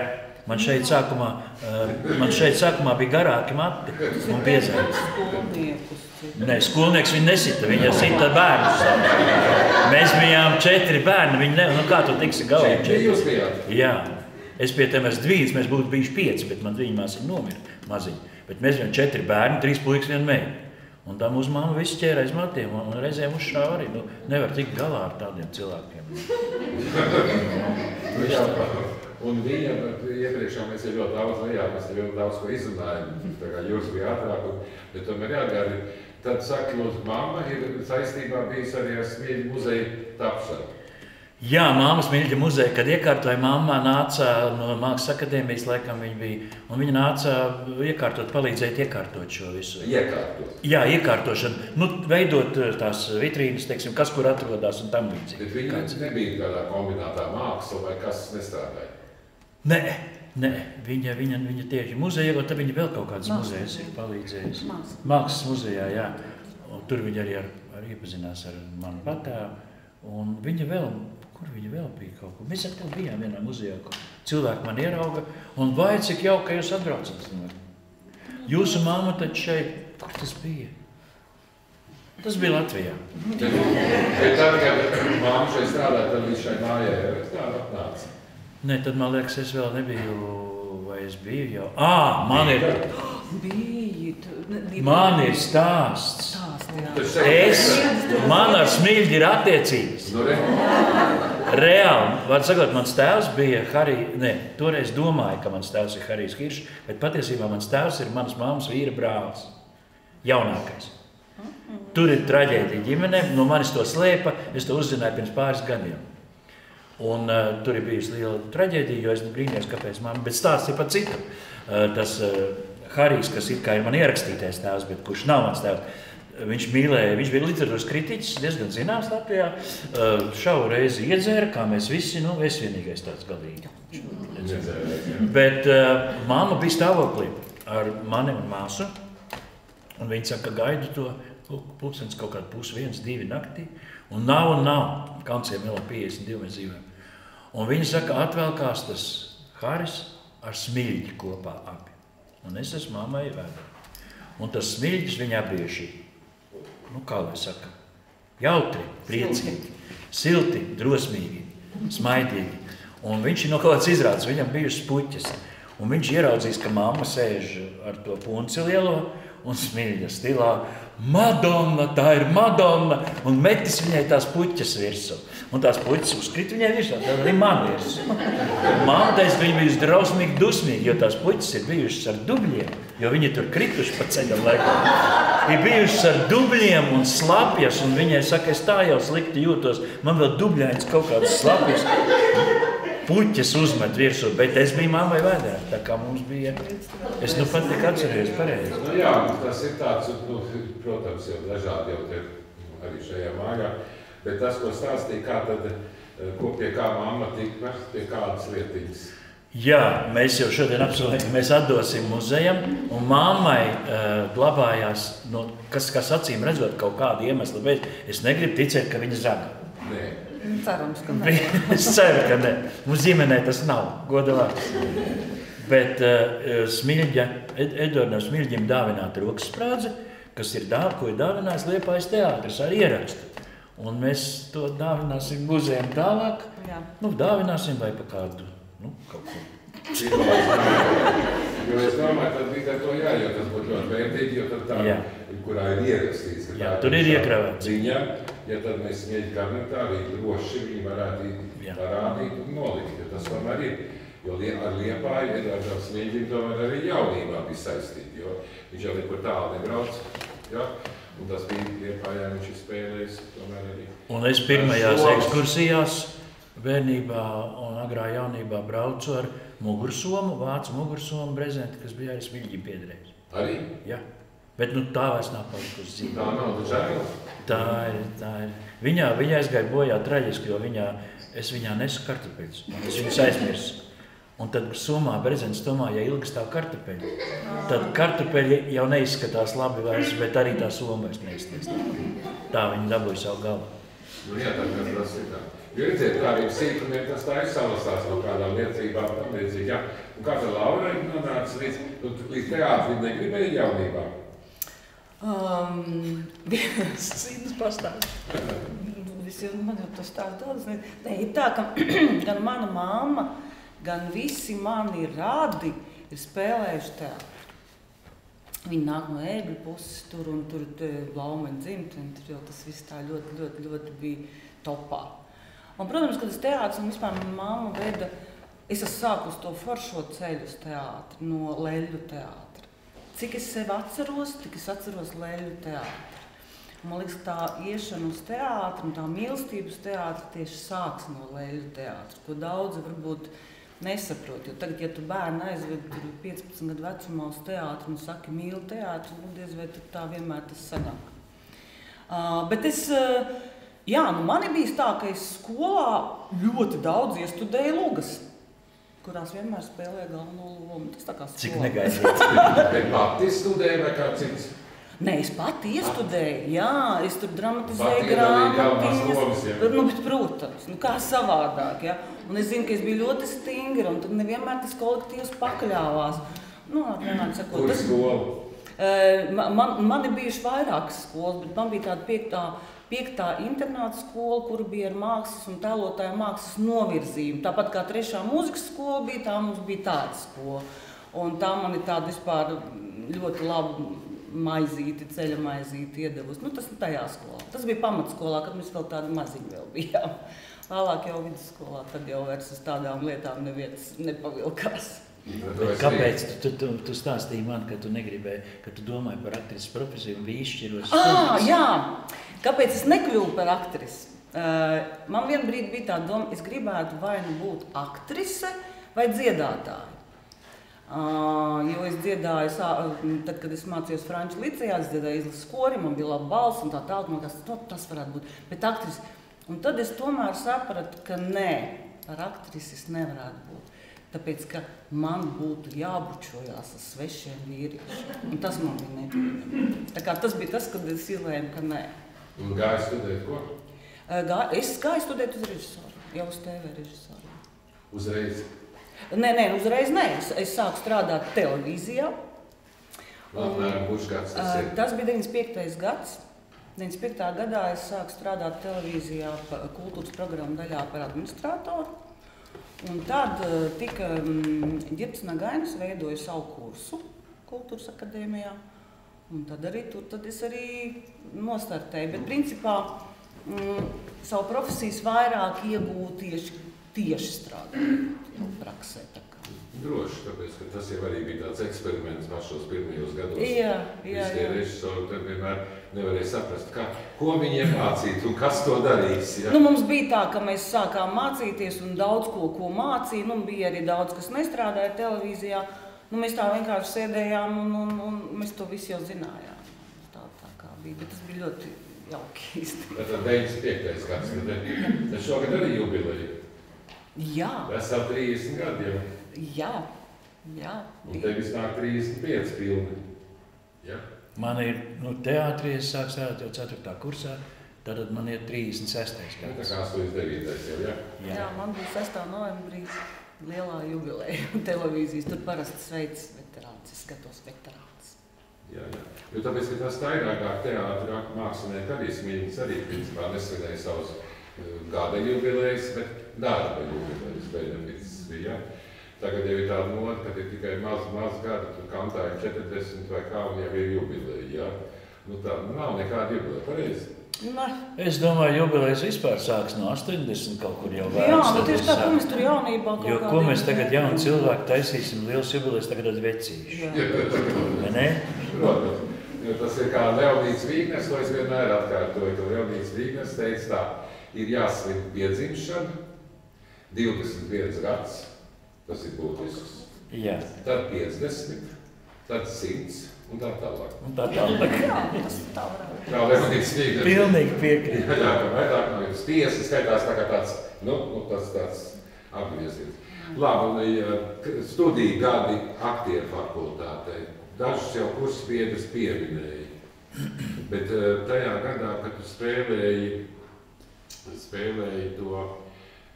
Man šeit sākumā bija garāki mati un biezāki. Nē, skolnieks viņa nesita, viņa sita bērnus. Mēs bijām 4 bērni, viņa kā tu tiksi galā? 4 jūs bijāt? Jā. Es pie tiem esmu 2, mēs būtu bijuši 5, bet man viņa māsiņa nomira maziņa. Bet mēs bijām 4 bērni, 3 puikas, 1 meita. Un tā mūsu mamma visi ķēra aiz matiem un reizēm uzšāva arī. Nevar tikt galā ar tādiem cilvēkiem. Un viņa, iepriekšā mēs ir ļoti daudz vajā, mēs ir ļoti daudz ko izrunājam, tā kā jūs bija ātrāk, bet tomēr jāgādi. Tad saka, mūsu mamma ir saistībā bijis arī ar Smilģa muzeja tapšanu. Jā, māmas Smilģa muzeja, kad iekārtoja mamma nāca no Mākslas akadēmijas, laikam viņa bija, un viņa nāca palīdzēt iekārtot šo visu. Iekārtot? Jā, iekārtošanu, veidot tās vitrīnas, teiksim, kas kur atrodas un tam līdzīgi. Bet viņa nebija kādā kombinātā māksla vai kas nestrādāja? Nē, viņa tieši muzeja, jo tad viņa vēl kaut kādas muzejas ir palīdzējusi. Mākslas muzejā, jā. Un tur viņa arī iepazinās ar manu patēvu. Un viņa vēl, kur viņa vēl bija kaut kur? Mēs ar tev bijām vienā muzejā, kur cilvēki man ierauga. Un vai cik jauki, ka jūs atbraucat? Jūsu mamma taču šeit, kur tas bija? Tas bija Latvijā. Bet tad, kad mamma šeit strādāja, tad viņš šai mājai tāda atnāca. Nē, tad man liekas, es vēl nebiju vai es biju jau? Man ir stāsts. Man ar Smilģi ir attiecības. Reāli, var sakot, mans tēvs bija toreiz domāju, ka mans tēvs ir Harijs Kiršs, bet patiesībā mans tēvs ir manas mammas vīra brālis. Jaunākais. Tur ir traģēdija ģimenē, no manis to slēpa, es to uzzināju pirms pāris gadiem. Un tur ir bijusi liela traģēdija, jo es brīnījos, kāpēc mamma, bet stāsts ir par citu. Tas Harijs, kas ir man ierakstītais tēvs, bet kurš nav mans tēvs, viņš mīlēja, viņš bija literatūras kritiķis, diezgan zināms Latvijā, šauru reizi iedzēra, kā mēs visi, es vienīgais tāds galīgi. Bet mamma bija stāvoklī ar mani un māsu, un viņi saka, gaidu to pulkstens kaut kādu 1:30, 2 naktī, un nav, Kanciem vēl 52 mēs dzīvojam. Un viņi saka, atvēlkās tas Haris ar Smilģi kopā abi. Un es esmu mammai vēdā. Un tas Smilģis viņa apieši, kā lai saka, jautri, priecīgi, silti, drosmīgi, smaidīgi. Un viņš ir no kaut kāds izrādes, viņam bijušas puķes. Un viņš ieraudzīs, ka mamma sēž ar to punci lielo un Smilģa stilā. Madonna, tā ir Madonna! Un metis viņai tās puķes virsū. Un tās puķes uzkrīt viņai virsū, tā arī man virsū. Mamma teica, viņa bijusi drausmīgi dusmīgi, jo tās puķes ir bijušas ar dubļiem, jo viņi tur krituši pa ceļam laikā. Ir bijušas ar dubļiem un slapjas, un viņai saka, es tā jau slikti jūtos, man vēl dubļains kaut kādas slapjas. Puķes uzmet virsū, bet es biju mammai vēdā, tā kā mums bija, es pat tik atcerējos pareizi. Jā, tas ir tāds, protams, jau dažādi jau te arī šajā mājā, bet tas, ko stāstīja, kā tad, pie kā mamma tika, pie kādas lietiņas? Jā, mēs jau šodien apsolījām, mēs atdosim muzejam, un mammai glabājās, kas acīm redzot kaut kādu iemeslu, bet es negribu ticēt, ka viņa zaga. Nē. Cerams, ka ne. Es ceru, ka ne. Mums ģimenē tas nav, goda vārds. Bet Edvardam Smilģim dāvināta rokas sprādze, kas ir ko ir dāvinājis Liepājas teātris ar ierakstu. Un mēs to dāvināsim muzejam tālāk. Jā. Dāvināsim vai pa kādu, kaut ko. Jo es domāju, tad tikai to jo tas būtu ļoti vērtīgi, jo tad tā, kurā ir ierakstīts. Jā, tur ir iekravēts. Ziņā, ja tad mēs Smilģi kabinetā arī droši viņi varētu parādīt un nolikt, jo tas tomēr ir. Jo ar Liepāju Edvardam Smilģim tomēr arī jaunībā bija saistīti, jo viņš jau nekur tālu nebrauc. Un tas bija Liepājā, viņš ir spēlējis tomēr arī. Un es pirmajās ekskursijās bērnībā un agrā jaunībā braucu ar mugursomu, vācu mugursomu brezenti, kas bija arī Smilģim piederējis. Arī? Jā. Bet tā vairs nav palikusi dzīve. Tā nav, tu žēl? Tā ir. Viņa aizgāja bojā traģiski, jo es viņā nesu kartupeļus. Es viņus aizmirsu. Un tad somā, brezents tomā, ja ilgi stāv kartupeļi, tad kartupeļi jau neizskatās labi vairs, bet arī tā soma vairs neizskatās. Tā viņi dabūja savu galu. Jā, tā kā tas ir tā. Redziet, kādiem sīkumiem tas tā ir salasās no kādām liecībām tam līdzīgi. Jā. Un kā tā Laura ir nonācis līdz teātrim negribēja jaunībā? Sīnas pastāst. Man jau tas stāst daudz. Nē, ir tā, ka gan mana mamma, gan visi mani radi ir spēlējuši teātri. Viņi nāk no ēgļu puses tur un tur Blaumeņa dzimteni, tur jau tas viss tā ļoti bija topā. Un, protams, kad es teātris un vispār mana mamma veda, es esmu sākus to foršo ceļu uz teātri, no Leļu teātra. Cik es sevi atceros, tik es atceros Leļu teātri. Un, man liekas, tā iešana uz teātri un tā mīlestība uz teātri tieši sāks no Leļu teātra, ko daudzi varbūt nesaprot. Jo tagad, ja tu bērni aizved 15 gadu vecumā uz teātri un saki mīli teātri, diez vai tā vienmēr tas sanāk. Bet es... Jā, mani bija tā, ka es skolā ļoti daudz iestudēju lugas, kurās vienmēr spēlēja galveno lomu. Tas tā kā skola. Cik negaidīts? Bet pati studēja vai kā cits? Nē, es pati iestudēju, jā, es tur dramatizēju grāmatiņas. Bet, protams, kā savādāk, jā. Un es zinu, ka es biju ļoti stingra, un tad nevienmēr tas kolektīvs pakļāvās. Kur skola? Man ir bijuši vairākas skolas, bet man bija tāda piektā internāta skola, kura bija ar mākslas un tēlotāju mākslas novirzījumu. Tāpat kā 3. mūzikas skola bija, tā mums bija tāda skola. Un tā man ir tāda vispār ļoti laba maizīti, ceļa maizīti iedevusi. Nu, tas tajā skolā. Tas bija pamatskolā, kad mēs vēl tādi maziņi vēl bijām. Vēlāk jau vidusskolā, tad jau vairs uz tādām lietām neviens nepavilkās. Kāpēc tu stāstīji man, ka tu negribēji, ka tu domāji par aktrises profesiju un bija izšķirošas? Jā! Kāpēc es nekļuvu par aktrisi? Man vien brīdi bija tā doma, es gribētu vai nu būt aktrise vai dziedātāja. Jo es dziedāju, tad, kad es mācījos Franču licejā, es dziedāju izlases kori, man bija laba balss un tā tālāk, man liekas, tas varētu būt. Bet aktrise. Un tad es tomēr sapratu, ka nē, par aktrisi es nevarētu būt. Tāpēc, ka man būtu jābučojās ar svešiem vīriešiem. Un tas man bija nepieņemami. Tā kā tas bija tas, kad es izlēmu, ka nē. Un gāji studēt ko? Es gāju studēt uz režisoru, jau uz TV režisoru. Uzreiz? Nē, uzreiz nē. Es sāku strādāt televīzijā. Apmēram kurš gads tas ir? Tas bija 95. gads. 95. gadā es sāku strādāt televīzijā kultūras programmu daļā par administratoru. Un tad tika Ģirds Nagainis veidoja savu kursu kultūras akadēmijā. Un tad arī tur es arī nostartēju. Bet principā savu profesijas vairāk iegūtu tieši strādājot praksē. Droši, tāpēc, ka tas jau arī bija tāds eksperiments pašos pirmajos gados. Jā. Visi režisori tad vienmēr nevarēja saprast, ko viņiem mācīt un kas to darīs. Ja? Nu, mums bija tā, ka mēs sākām mācīties un daudz ko mācīja. Nu, bija arī daudz, kas nestrādāja televīzijā. Nu, mēs tā vienkārši sēdējām un mēs to visu jau zinājām. Tā kā bija, bet tas bija ļoti jauki īsti. Tad 95. gads, tad šogad arī jubileja. Jā. Esam 30 gadi jau. Jā. Un tev visnāk 35 pilni. Ja? Man ir, teātrī es sāku strādāt jau 4. kursā, tad man ir 36. gads. Tā kā 89. jau, ja? Jā, man bija 6. novembrī lielā jubileja televīzijas. Tur parasti sveic veterāns, es skatos veterāns. Jā. Jo tāpēc, ka tas tairākāk teātra mākslinieki arī Smiļņas arī principā nesvinēja savus gada jubilejas, bet darba jubilejas benefits bija. Tagad jau ir tāda moda, kad ir tikai maz gadi, tur kantājumi 40 vai kā, un jau ir jubileja, jā. Nu tā, nav nekāda jubileja, pareizi? Es domāju, jubilejas vispār sāks no 80 kaut kur jau vērts. Jā, nu tieši tā, ko mēs tur jaunībā kaut jo, kādiem... ko mēs tagad jauni cilvēki taisīsim liels jubilejas tagad ar vecīšu. Vai ne? Protams, jo tas ir kā Leonīds Vīgners, ko es vienmēr atkārtoju, ka Leonīds Vīgners teica tā, ir jāsvin piedzimšana, 21 gads. Tas ir būtisks. Jā. Tad 50, tad 100 un tā tālāk. Jā, tas tā varētu. Kā Leonīds Vīgners. Pilnīgi piekrīt. Jā, ka vairāk nav jūs tiesa, skaitās tā kā tāds, tāds apgrieziens. Labi, studiju gadi aktieru fakultātei. Dažus jau kursbiedrus pieminēja. Bet tajā gadā, kad tu spēlēji to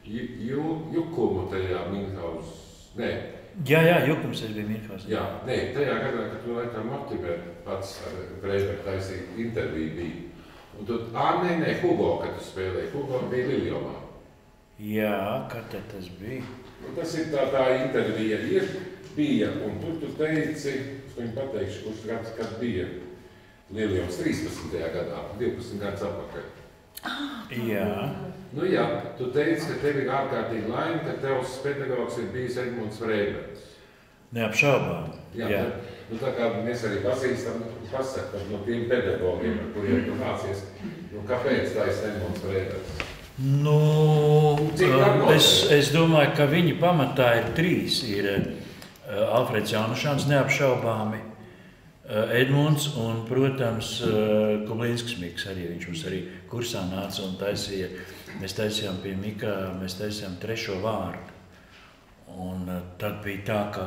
jukumu tajā Minhaus. Nē. Jā, jukums bija Minhaus. Jā, nē, tajā gadā, kad tu laikam Optimer pats ar Breibergu taisīja interviju bija. Un tu, nē, Hugo, kad tu spēlēji. Hugo bija Liljomā. Jā, kad tad tas bija? Un tas ir tā intervija bija, un tu teici, es viņu pateikšu, kurš gads, kad bija Liljoms 13. gadā, 12 gadus atpakaļ. Jā. Nu jā, tu teici, ka tev ir ārkārtīgi laime, ka tevs pedagogs ir bijis Edmunds Breibergs. Neapšaubām. Jā. Tā kā mēs arī pazīstam, pasakam no tiem pedagogiem, ar kuriem tu mācies, kāpēc tā ir Edmunds Breibergs? Es domāju, ka viņi pamatā ir 3. Ir Alfreds Janušāns neapšaubāmi, Edmunds un, protams, Kublīnskis Miks arī. Viņš mums arī kursā nāca un taisīja. Mēs taisījām pie Mika, mēs taisījām 3. vārdu. Un tad bija tā, ka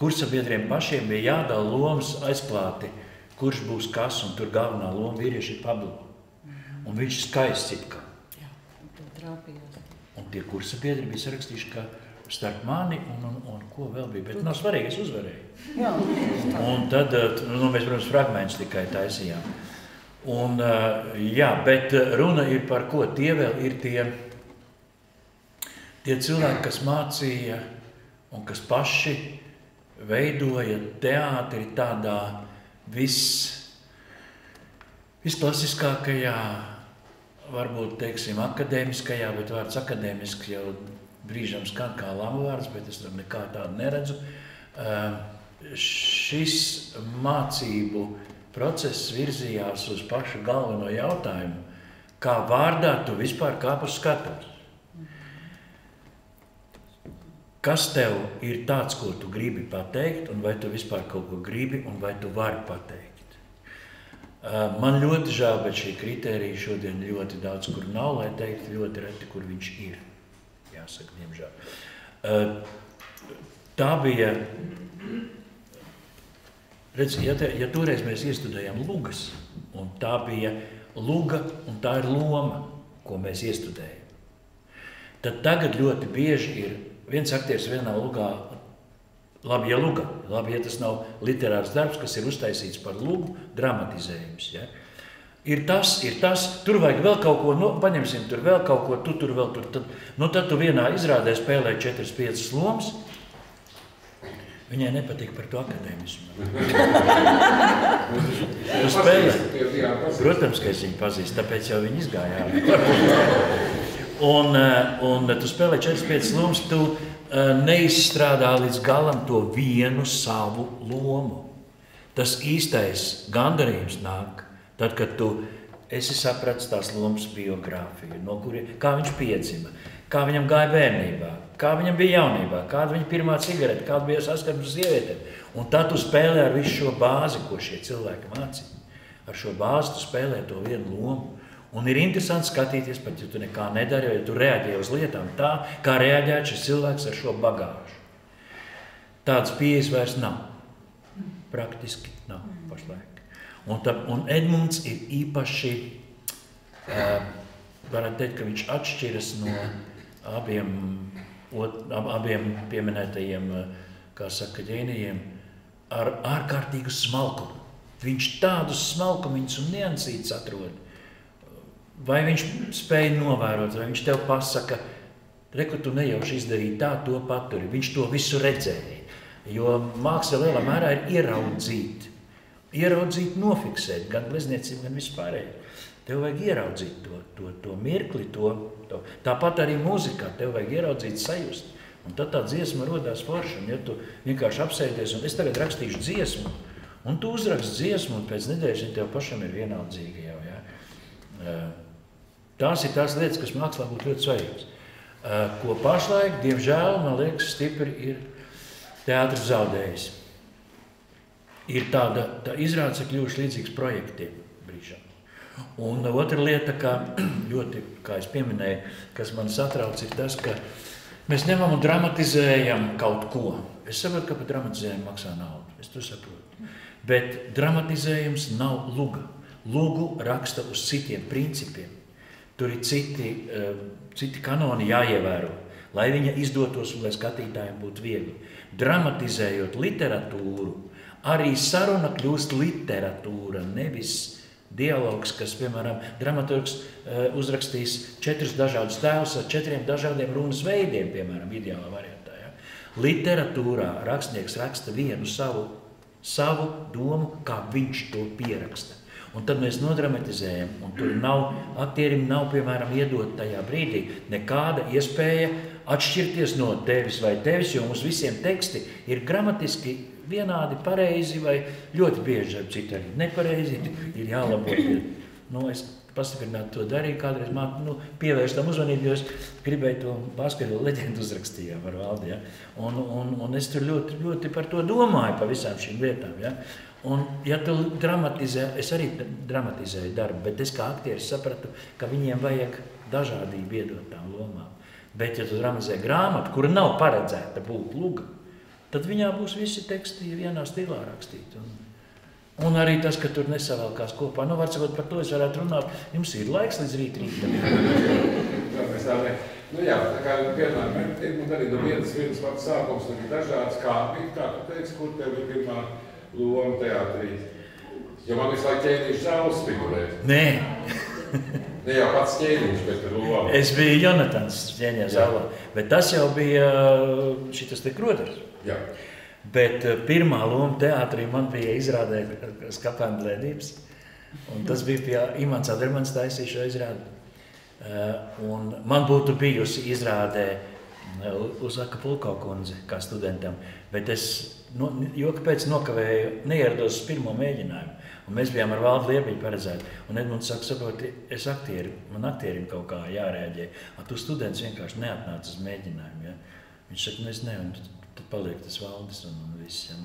kursabiedriem pašiem bija jādala lomas aizklāti, kurš būs kas, un tur galvenā loma vīrieši ir Pablo. Un viņš skaists it kā. Jā, un tur trāpījās. Un tie kursabiedri bija sarakstījuši, ka starp mani un ko vēl bija, bet nav svarīgi, es uzvarēju. Jā. Un tad, mēs, protams, fragmentus tikai taisījām. Un, jā, bet runa ir par ko? Tie vēl ir tie cilvēki, kas mācīja un kas paši veidoja teātri tādā visklasiskākajā, varbūt, teiksim, akadēmiskajā, bet vārds akadēmisks jau brīžam skan kā lama vārds, bet es tam nekā tādu neredzu. Šis mācību process virzījās uz pašu galveno jautājumu, kā vārdā tu vispār kāp uz skatuves. Kas tev ir tāds, ko tu gribi pateikt, un vai tu vispār kaut ko gribi, un vai tu vari pateikt? Man ļoti žēl, bet šī kritērija šodien ļoti daudz, kur nav, lai teikt, ļoti reti, kur viņš ir. Jāsaka, diemžēl. Tā bija, redz, ja toreiz mēs iestudējām lugas, un tā bija luga, un tā ir loma, ko mēs iestudējam, tad tagad ļoti bieži ir viens aktieris vienā lugā, labi, ja luga, labi, ja tas nav literārs darbs, kas ir uztaisīts par lugu, dramatizējums, ja? Ir tas, tur vajag vēl kaut ko, paņemsim tur vēl kaut ko, tur vēl tur, tad tu vienā izrādē spēlē 4-5 lomas, viņai nepatīk par to akadēmismu. Tu spēlē, protams, ka es viņu pazīstu, tāpēc jau viņi izgājā. Un tu spēlē 4-5 lomas, tu neizstrādā līdz galam to vienu savu lomu. Tas īstais gandarījums nāk, tad, kad tu esi sapratis tās lomas biogrāfiju, no kā viņš piedzima, kā viņam gāja bērnībā, kā viņam bija jaunībā, kāda viņa pirmā cigarete, kāda bija saskarbs uz sievietēm. Un tad tu spēlē ar visu šo bāzi, ko šie cilvēki mācīja. Ar šo bāzi tu spēlē to vienu lomu. Un ir interesanti skatīties, pat ja tu nekā nedari, ja tu reaģē uz lietām tā, kā reaģēt šis cilvēks ar šo bagāžu. Tāds pieejas vairs nav. Praktiski nav pašlaik. Un Edmunds ir īpaši, varētu teikt, ka viņš atšķiras no abiem pieminētajiem, kā saka, ģēnijiem, ar ārkārtīgu smalkumu. Viņš tādus smalkumiņus un niansītus atrod. Vai viņš spēja novērot, vai viņš tev pasaka, reku, tu nejauši izdarīji tā, to paturi. Viņš to visu redzēja, jo māksla lielā mērā ir ieraudzīt. Ieraudzīt, nofiksēt, gan glezniecību, gan vispārēji. Tev vajag ieraudzīt to mirkli, tāpat arī mūzikā, tev vajag ieraudzīt, sajust. Un tad tā dziesma rodās forša, un ja tu vienkārši apsēdies, un es tagad rakstīšu dziesmu, un tu uzraksti dziesmu, un pēc nedēļas tev pašam ir vienaldzīga jau, ja? Tās ir tās lietas, kas mākslā būtu ļoti svarīgas. Ko pašlaik, diemžēl, man liekas, stipri ir teātris zaudējis. Ir tāda izrādes ir kļuvuši līdzīgs projektiem brīžam. Un otra lieta, kā es pieminēju, kas man satrauc, ir tas, ka mēs ņemam un dramatizējam kaut ko. Es saprotu, ka par dramatizējumu maksā naudu. Es to saprotu. Bet dramatizējums nav luga. Lugu raksta uz citiem principiem. Tur ir citi kanoni jāievēro, lai viņa izdotos un lai skatītājiem būtu viegli. Dramatizējot literatūru, arī saruna kļūst literatūra, nevis dialogs, kas, piemēram, dramaturgs uzrakstīs 4 dažādus tēlus ar 4 dažādiem runas veidiem, piemēram, ideālā variantā. Ja? Literatūrā rakstnieks raksta vienu savu domu, kā viņš to pieraksta. Un tad mēs nodramatizējam, un tur aktierim nav, piemēram, iedot tajā brīdī nekāda iespēja atšķirties no tevis vai tevis, jo mums visiem teksti ir gramatiski vienādi pareizi vai ļoti bieži ar citu arī nepareizi, ir jālabo. Es pastiprinātu to darīju, kādreiz pievērst tam uzmanību, jo es gribēju to basketbola leģendu uzrakstījām ar Valdi. Ja? Un es tur ļoti, ļoti par to domāju, pa visām šīm lietām. Ja? Un, ja tu dramatizē, es arī dramatizēju darbu, bet es kā aktieris sapratu, ka viņiem vajag dažādību iedot tām lomām. Bet, ja tu dramatizē grāmatu, kura nav paredzēta būt luga, tad viņā būs visi teksti vienā stilā rakstīti. Un arī tas, ka tur nesavalkās kopā. Nu, var sakot, par to es varētu runāt. Jums ir laiks līdz rītam. Nu jā, tā kā piemēram, man arī no vienas pats sākums, tad ir dažādas kāpīgi, kā tu teici, kur tev ir pirmā loma teātrī. Jo man visu laiku ķēniņš zāles figurē. Nē. Ne jau pats ķēniņš, bet ar loma. Es biju Jonatans ķēniņā zālē, bet tas jau bija šitas te Kroders. Jā. Bet pirmā loma teātrī man bija izrādē Skapēna blēdības. Un tas bija pie Imants Adermans taisīja šo izrādi. Un man būtu bijusi izrādē uz Akapulko kundzi kā studentam. Bet es joka pēc nokavēju, neierados uz pirmo mēģinājumu. Un mēs bijām ar Valdu Liebiņu paredzēti. Un Edmunds saka, saproti, man aktierim kaut kā jārēģē. Tu students vienkārši neatnāc uz mēģinājumu. Ja? Viņš saka, es ne, un tad paliek tas Valdis un viss. Ja?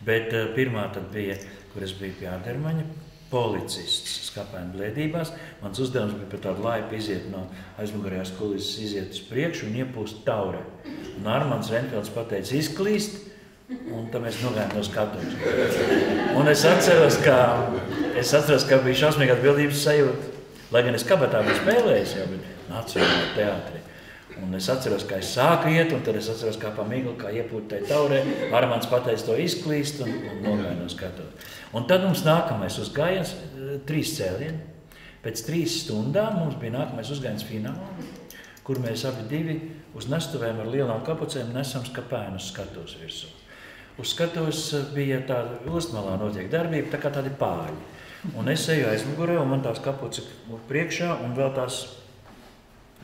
Bet pirmā tad bija, kur es biju pie Adermaņa, policists Skapēna blēdībās. Mans uzdevums bija par tādu laipu iziet no aizmugurējās kulises, iziet uz priekšu un iepūst taurē. Un Armands Renfelds pateica izklīst, un tad mēs nogājām no skatuves. Un es atceros, ka bija šausmīgi atbildības sajūta. Lai gan es kabatā biju spēlējis jau, bet nācu jau no teātrī. Un es atceros, ka es sāku iet, un tad es atceros, kā pa miglu, kā iepūtēju taurē. Armands pateica to izklīst un nogāja no skatuves. Un tad mums nākamais uzgājiens, 3 cēlieni. Pēc 3 stundām mums bija nākamais uzgājiens finālā, kur mēs abi divi uz nestuvēm ar lielām kapucēm nesam Skapēnu uz skatuves virsū. Uz skatuves bija tāda ostmalā notiek darbība, tā kā tādi pāļi. Un es eju aizmugurē, un man tās kapuci priekšā, un vēl tās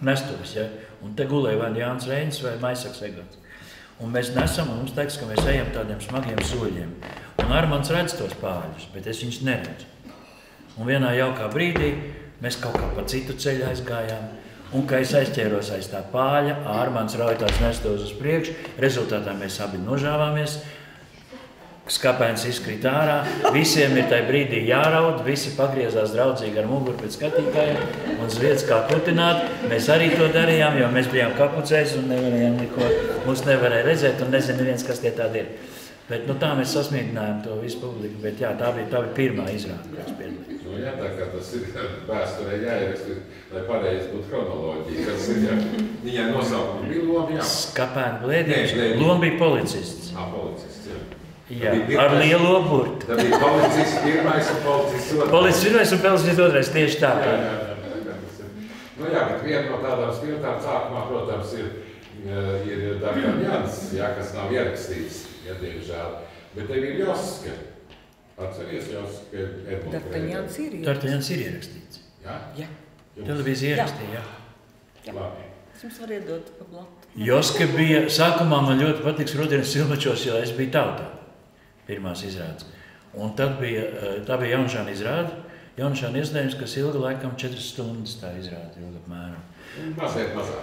nestuves, ja? Un te gulēja vai Jānis Reinis vai Maisaks Egots. Un mēs nesam, un mums teiks, ka mēs ejam tādiem smagiem soļiem. Un Armands redz tos pāļus, bet es viņus neredzu. Un vienā jaukā brīdī mēs kaut kā pa citu ceļu aizgājām. Un, kad es aizķēros aiz tā pāļa, Armands rauj tās nestuves uz priekšu, rezultātā mēs abi nožāvāmies. Skapēns izkrīt ārā, visiem ir tajā brīdī jāraud, visi pagriezās draudzīgi ar muguru pēc skatītājiem un zviedz kā putināt. Mēs arī to darījām, jo mēs bijām kapucēs un nevarējām neko, mūs nevarēja redzēt un nezinu viens, kas tie tādi ir. Bet tā mēs sasmieginājām to visu publiku, bet jā, tā bija pirmā izrāde, kas piedalījās. Nu jā, tā kā tas ir vēsturē jāieraksta, lai pareizi būtu kronoloģija, kas ir, jā, viņai nosaukuma bija loma, jā. Skapēna blēdības, loma bija policists. Policists, jā. Jā, ar lielo burtu. Tā bija policists pirmais un policists otrais. Policists pirmais un policists otrais, tieši tā. Jā, nu jā, bet viena no tādām spiltām sākumā, protams, ir Dartaņjans, jā, kas nav ierakstīts, ja diemžēl. Bet tev ir Joska. Atceries Joska? Dartaņjans ir ierakstīts. Dartaņjans ir ierakstīts. Jā? Jā. Televīzija ierakstīja, jā. Labi. Es jums varu iedot pa blatu. Joska bija, sākumā man ļoti patiks Rudienas Silmačos, jo es biju tautā. Pirmās izrādes. Un tad bija, tā bija Jaunšāna izrāde. Jaunšāna izdevums, kas ilga laikam 4 stundas tā izrāde, ilga apmēram. Mazliet mazāk.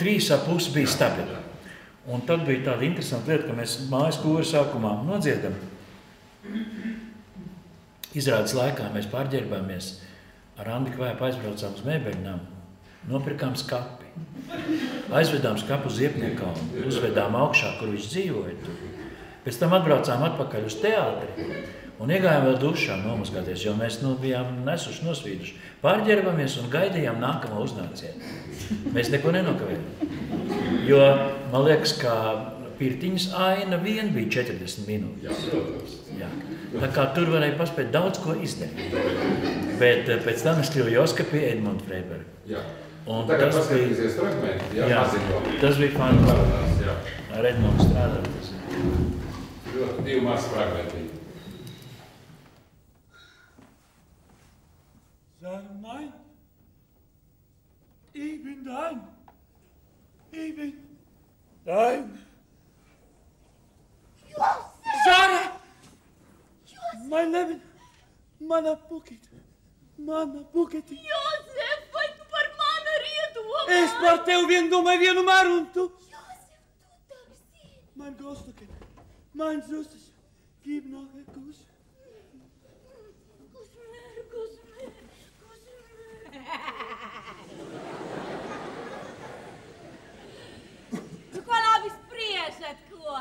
3,5 bija stabili. Un tad bija tāda interesanta lieta, ka mēs mājas kūri sākumā nodziedam. Izrādes laikā mēs pārģērbāmies ar Andi Kvēpu aizbraucām uz Mēbeļnām, nopirkām skapi. Aizvedām skapu uz Iepniekalnu, uzvedām augšā, kur viņš dzīvoja. Pēc tam atbraucām atpakaļ uz teātri un iegājām vēl dušā nomazgāties, jo mēs bijām nesuši nosvīduši. Pārģērbamies un gaidījām nākamo uznācienu. Mēs neko nenokavējām. Jo, man liekas, ka Pirtiņas aina vien bija 40 minūtes. Jā. Tā kā tur varēja paspēt daudz ko izdarīt. Bet pēc tam es kļuvu Joska pie Edmunda Freiberga. Jā. Un tagad paskatīsies fragmenti, jā, maziņo. Tas bija fantastiski. Ar Edmundu strādāt. Ļoti 2 mazi fragmenti. Sag nein. Ich bin dein. Ich bin dein. Sarah! Mein Leben, mana Bukit. Josef, vai tu par mani arī iedomā? Es par tevi vien domāju vienmēr, un tu? Josef, tu tak zini. Mein Großmutter, mein Süßes, gib noch ein Kuss. Kuss mir. Tu ko labi spriežat, ko?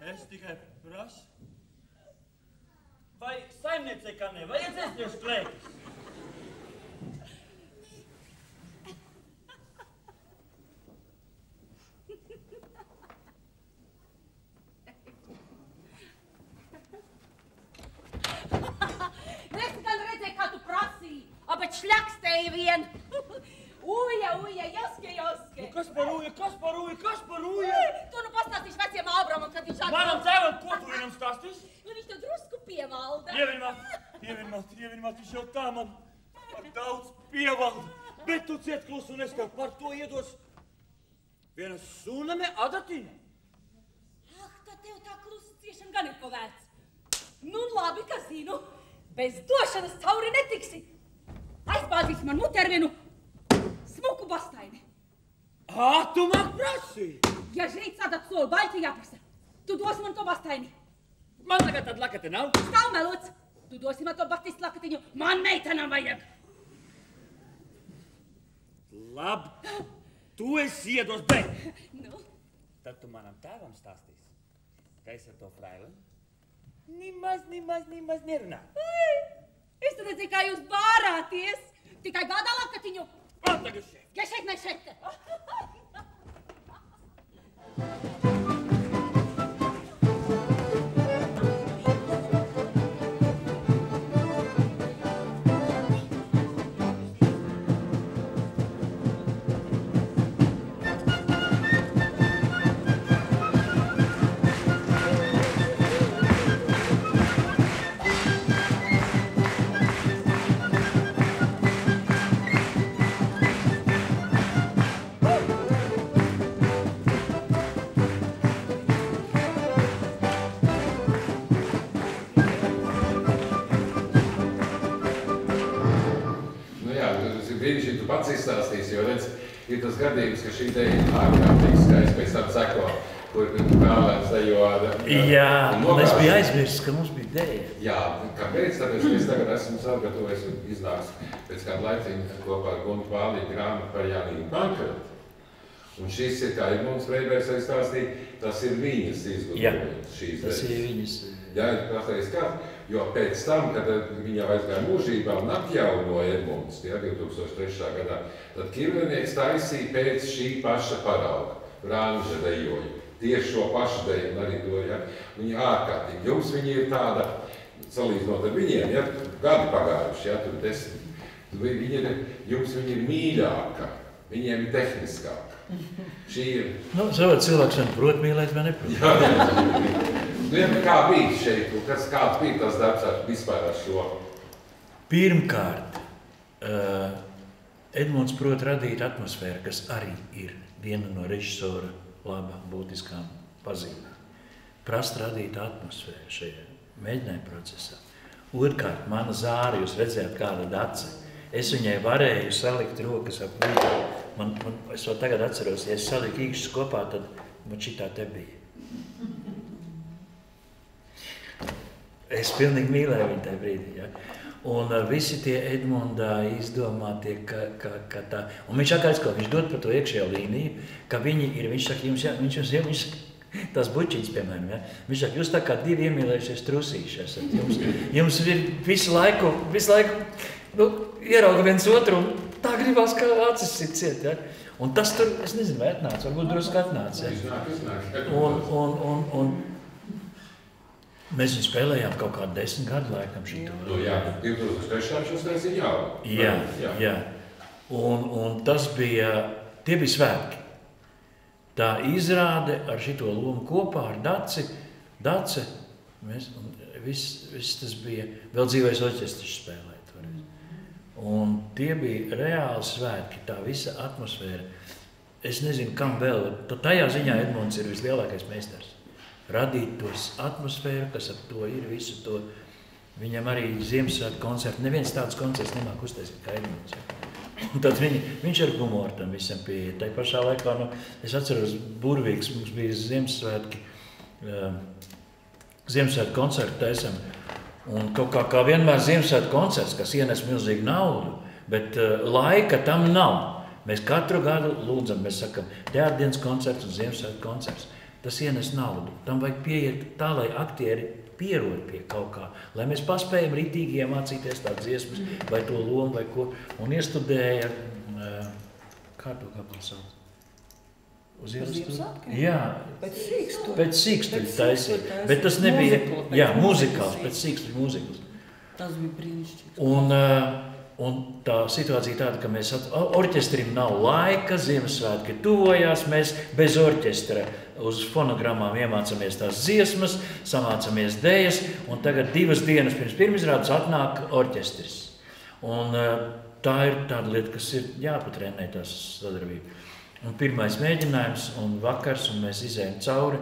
Es tikai prasu. Atnes klēpes. Es gan redzēju, kā tu prasīji, bet šļakstēji vien. Uja, Joske. Kas par uja? Tu nu pastāstīši veciem Ābramam, kad viņš atbrauc. Manam tēvam, ko tu viņam stāstīsi? Nu, viņš tev drusku pievalda. Ievināt, viņš jau tā man par daudz pievalda. Bet tu ciet klusu un es tev par to iedos viena suname adatine. Ak, tad tev tā klusa ciešana gan ir ko vērts. Nu, labi, ka zinu. Bez došanas cauri netiksi. Aizbāzīsi man muti ar vienu smuku bastaini. Tu man prasīji? Ja žīt sadat soli baļķi jāprasa, tu dosi man to bastaini. Man tagad tad lakate nav. Stāv melots. Tu dosi man to batistu lakatiņu. Man meitenam vajag. Labi, tu esi iedos, bet Nu, tad tu manam tēvam stāstīsi, ka es ar to fraileni nimaz nerunā. es tad redzēju, kā jūs bārāties. Tikai gādā lakatiņu. Man tagad šeit. Ja šeit, ne šeit. Brīnišķīgi tu pats izstāstīsi, jo redz, ir tas gadījums, ka šī te ir ārkārtīgi skaists, pēc tam seko, kur Kālēns dejo ar... Jā, un es biju aizmirsis, ka mums bija dēļa. Jā, kāpēc? Tāpēc, ka es tagad esmu sagatavojis un iznāks pēc kādu laiciņu kopā ar Guntu Vālīti grāmatu par Jānīgu Pankratu. Un šis ir, kā Edmunds Freibers arī stāstīja, tas ir viņas izgudrojums šīs tas ir viņas. Jā, pastāvis kā, jo pēc tam, kad viņa aizgāja mūžībā un atjaunoja Edmunds, 2003. gadā, tad Kirvenieks taisīja pēc šī paša parauga, Ranža dejoju. Tieši šo pašu deju un arī to, ja, viņa ārkārtīgi. Jums viņa ir tāda, salīdzinot ar viņiem, ja, gadi pagājuši, ja, tur 10. Jums viņa ir mīļāka, viņiem ir tehniskāka. Šī ir... Nu, savāds cilvēks man prot mīlēt, vai neprot. Jā, kā bija šeit, kāds bija tas darbs vispār ar šo? Pirmkārt, Edmunds prot radīt atmosfēru, kas arī ir viena no režisora labām būtiskām pazīmēm. Prast radīt atmosfēru šajā mēģinājuma procesā. Otrkārt, mana zāra, jūs redzējāt kāda dace. Es viņai varēju salikt rokas ap vīdu. Es vēl tagad atceros, ja es saliku īkšķus kopā, tad man šitā te bija. Es pilnīgi mīlēju viņu tajā brīdī. Ja? Un visi tie Edmundā izdomātie, ka tā... Un viņš atkal, viņš dod par to iekšējo līniju, ka viņi ir, viņš saka, viņš tās bučiņas, piemēram, ja? Viņš saka, jūs tā kā divi iemīlējušies trusīši esat. Jums ir visu laiku nu, ierauga viens otru un tā gribās, kā acis sit ciet, ja? Un tas tur, es nezinu, vai atnāca, varbūt drusku atnāca. Ja? Un mēs viņu spēlējām kaut kādu 10 gadu laikam šito. Nu jā, 2003. šos taisīja jau. Jā. Un tas bija, tie bija svētki. Tā izrāde ar šito lomu kopā ar Dace, viss tas bija, vēl dzīvais orķestris spēlēt. Un tie bija reāli svētki, tā visa atmosfēra. Es nezinu, kam vēl, tajā ziņā Edmunds ir vislielākais meistars. Radīt tos atmosfēru, kas ap to ir, visu to. Viņam arī Ziemassvētku koncerti, neviens tāds koncerts nemāk uztaisīt kā Edmunds. Un tad viņš ar humoru tam visam pieiet. Tai pašā laikā, es atceros burvīgs, mums bija Ziemassvētku koncertu taisam. Un kaut kā vienmēr Ziemassvētku koncerts, kas ienes milzīgu naudu, bet laika tam nav. Mēs katru gadu lūdzam, mēs sakam, teātdienas koncerts un Ziemassvētku koncerts. Tas ienes naudu. Tam vajag pieiet tā, lai aktieri pierod pie kaut kā, lai mēs paspējam ritīgi iemācīties tādu dziesmas vai to lomu vai ko. Un iestudēja, kā to gabalu sauc? Uz Ziemassvētkiem? Jā, pēc sīkstuļa taisīja. Bet tas nebija, muzikāls, pēc sīkstuļa muzikals. Tas bija brīnišķīgs. Un tā situācija tāda, ka mēs orķestrim nav laika, Ziemassvētki tuvojās, mēs bez orķestra uz fonogramām iemācāmies tās dziesmas, samācāmies dejas, un tagad 2 dienas pirms pirmizrādes atnāk orķestris. Un tā ir tāda lieta, kas ir jāpatrenē tās sadarbība. Un pirmais mēģinājums, un vakars, un mēs izējam cauri,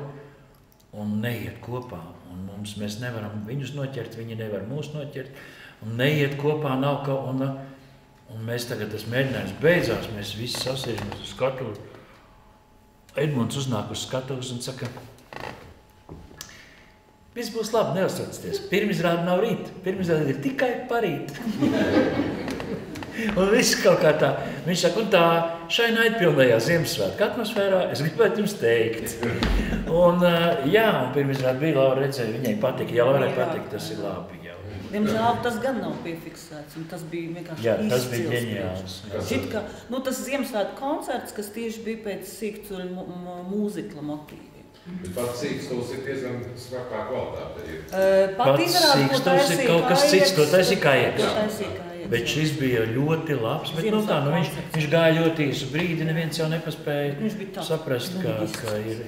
un neiet kopā. Un mēs nevaram viņus noķert, viņi nevar mūs noķert. Un neiet kopā nav kaut, un mēs tagad tas mēģinājums beidzās, mēs visi sasēžamies uz skatuvi. Edmunds uznāk uz skatuves un saka, viss būs labi, neuztraucieties, pirmizrāde nav rīt, pirmizrāde ir tikai parīt. Un viss kaut kā tā, viņš saka, un tā šai naidpilnajā Ziemassvētku atmosfērā es gribētu jums teikt. Un un pirmizrāde bija, Laura redzēja, viņai patika, ja Laurai patika, tas ir labi. Diemžēl tas gan nav piefiksēts, un tas bija vienkārši izcils. Tas bija ģeniāls. Šitka, tas Ziemassvētku koncerts, kas tieši bija pēc sīkstuļa mūzikla motīviem. Bet pats sīkstuls ir diezgan svakā kvalitāte. Pats sīkstuls ir kaut kas cits, to taisīja Kājeks. Bet šis bija ļoti labs, bet viņš gāja ļoti īsu brīdi, neviens jau nepaspēja saprast, ka ir.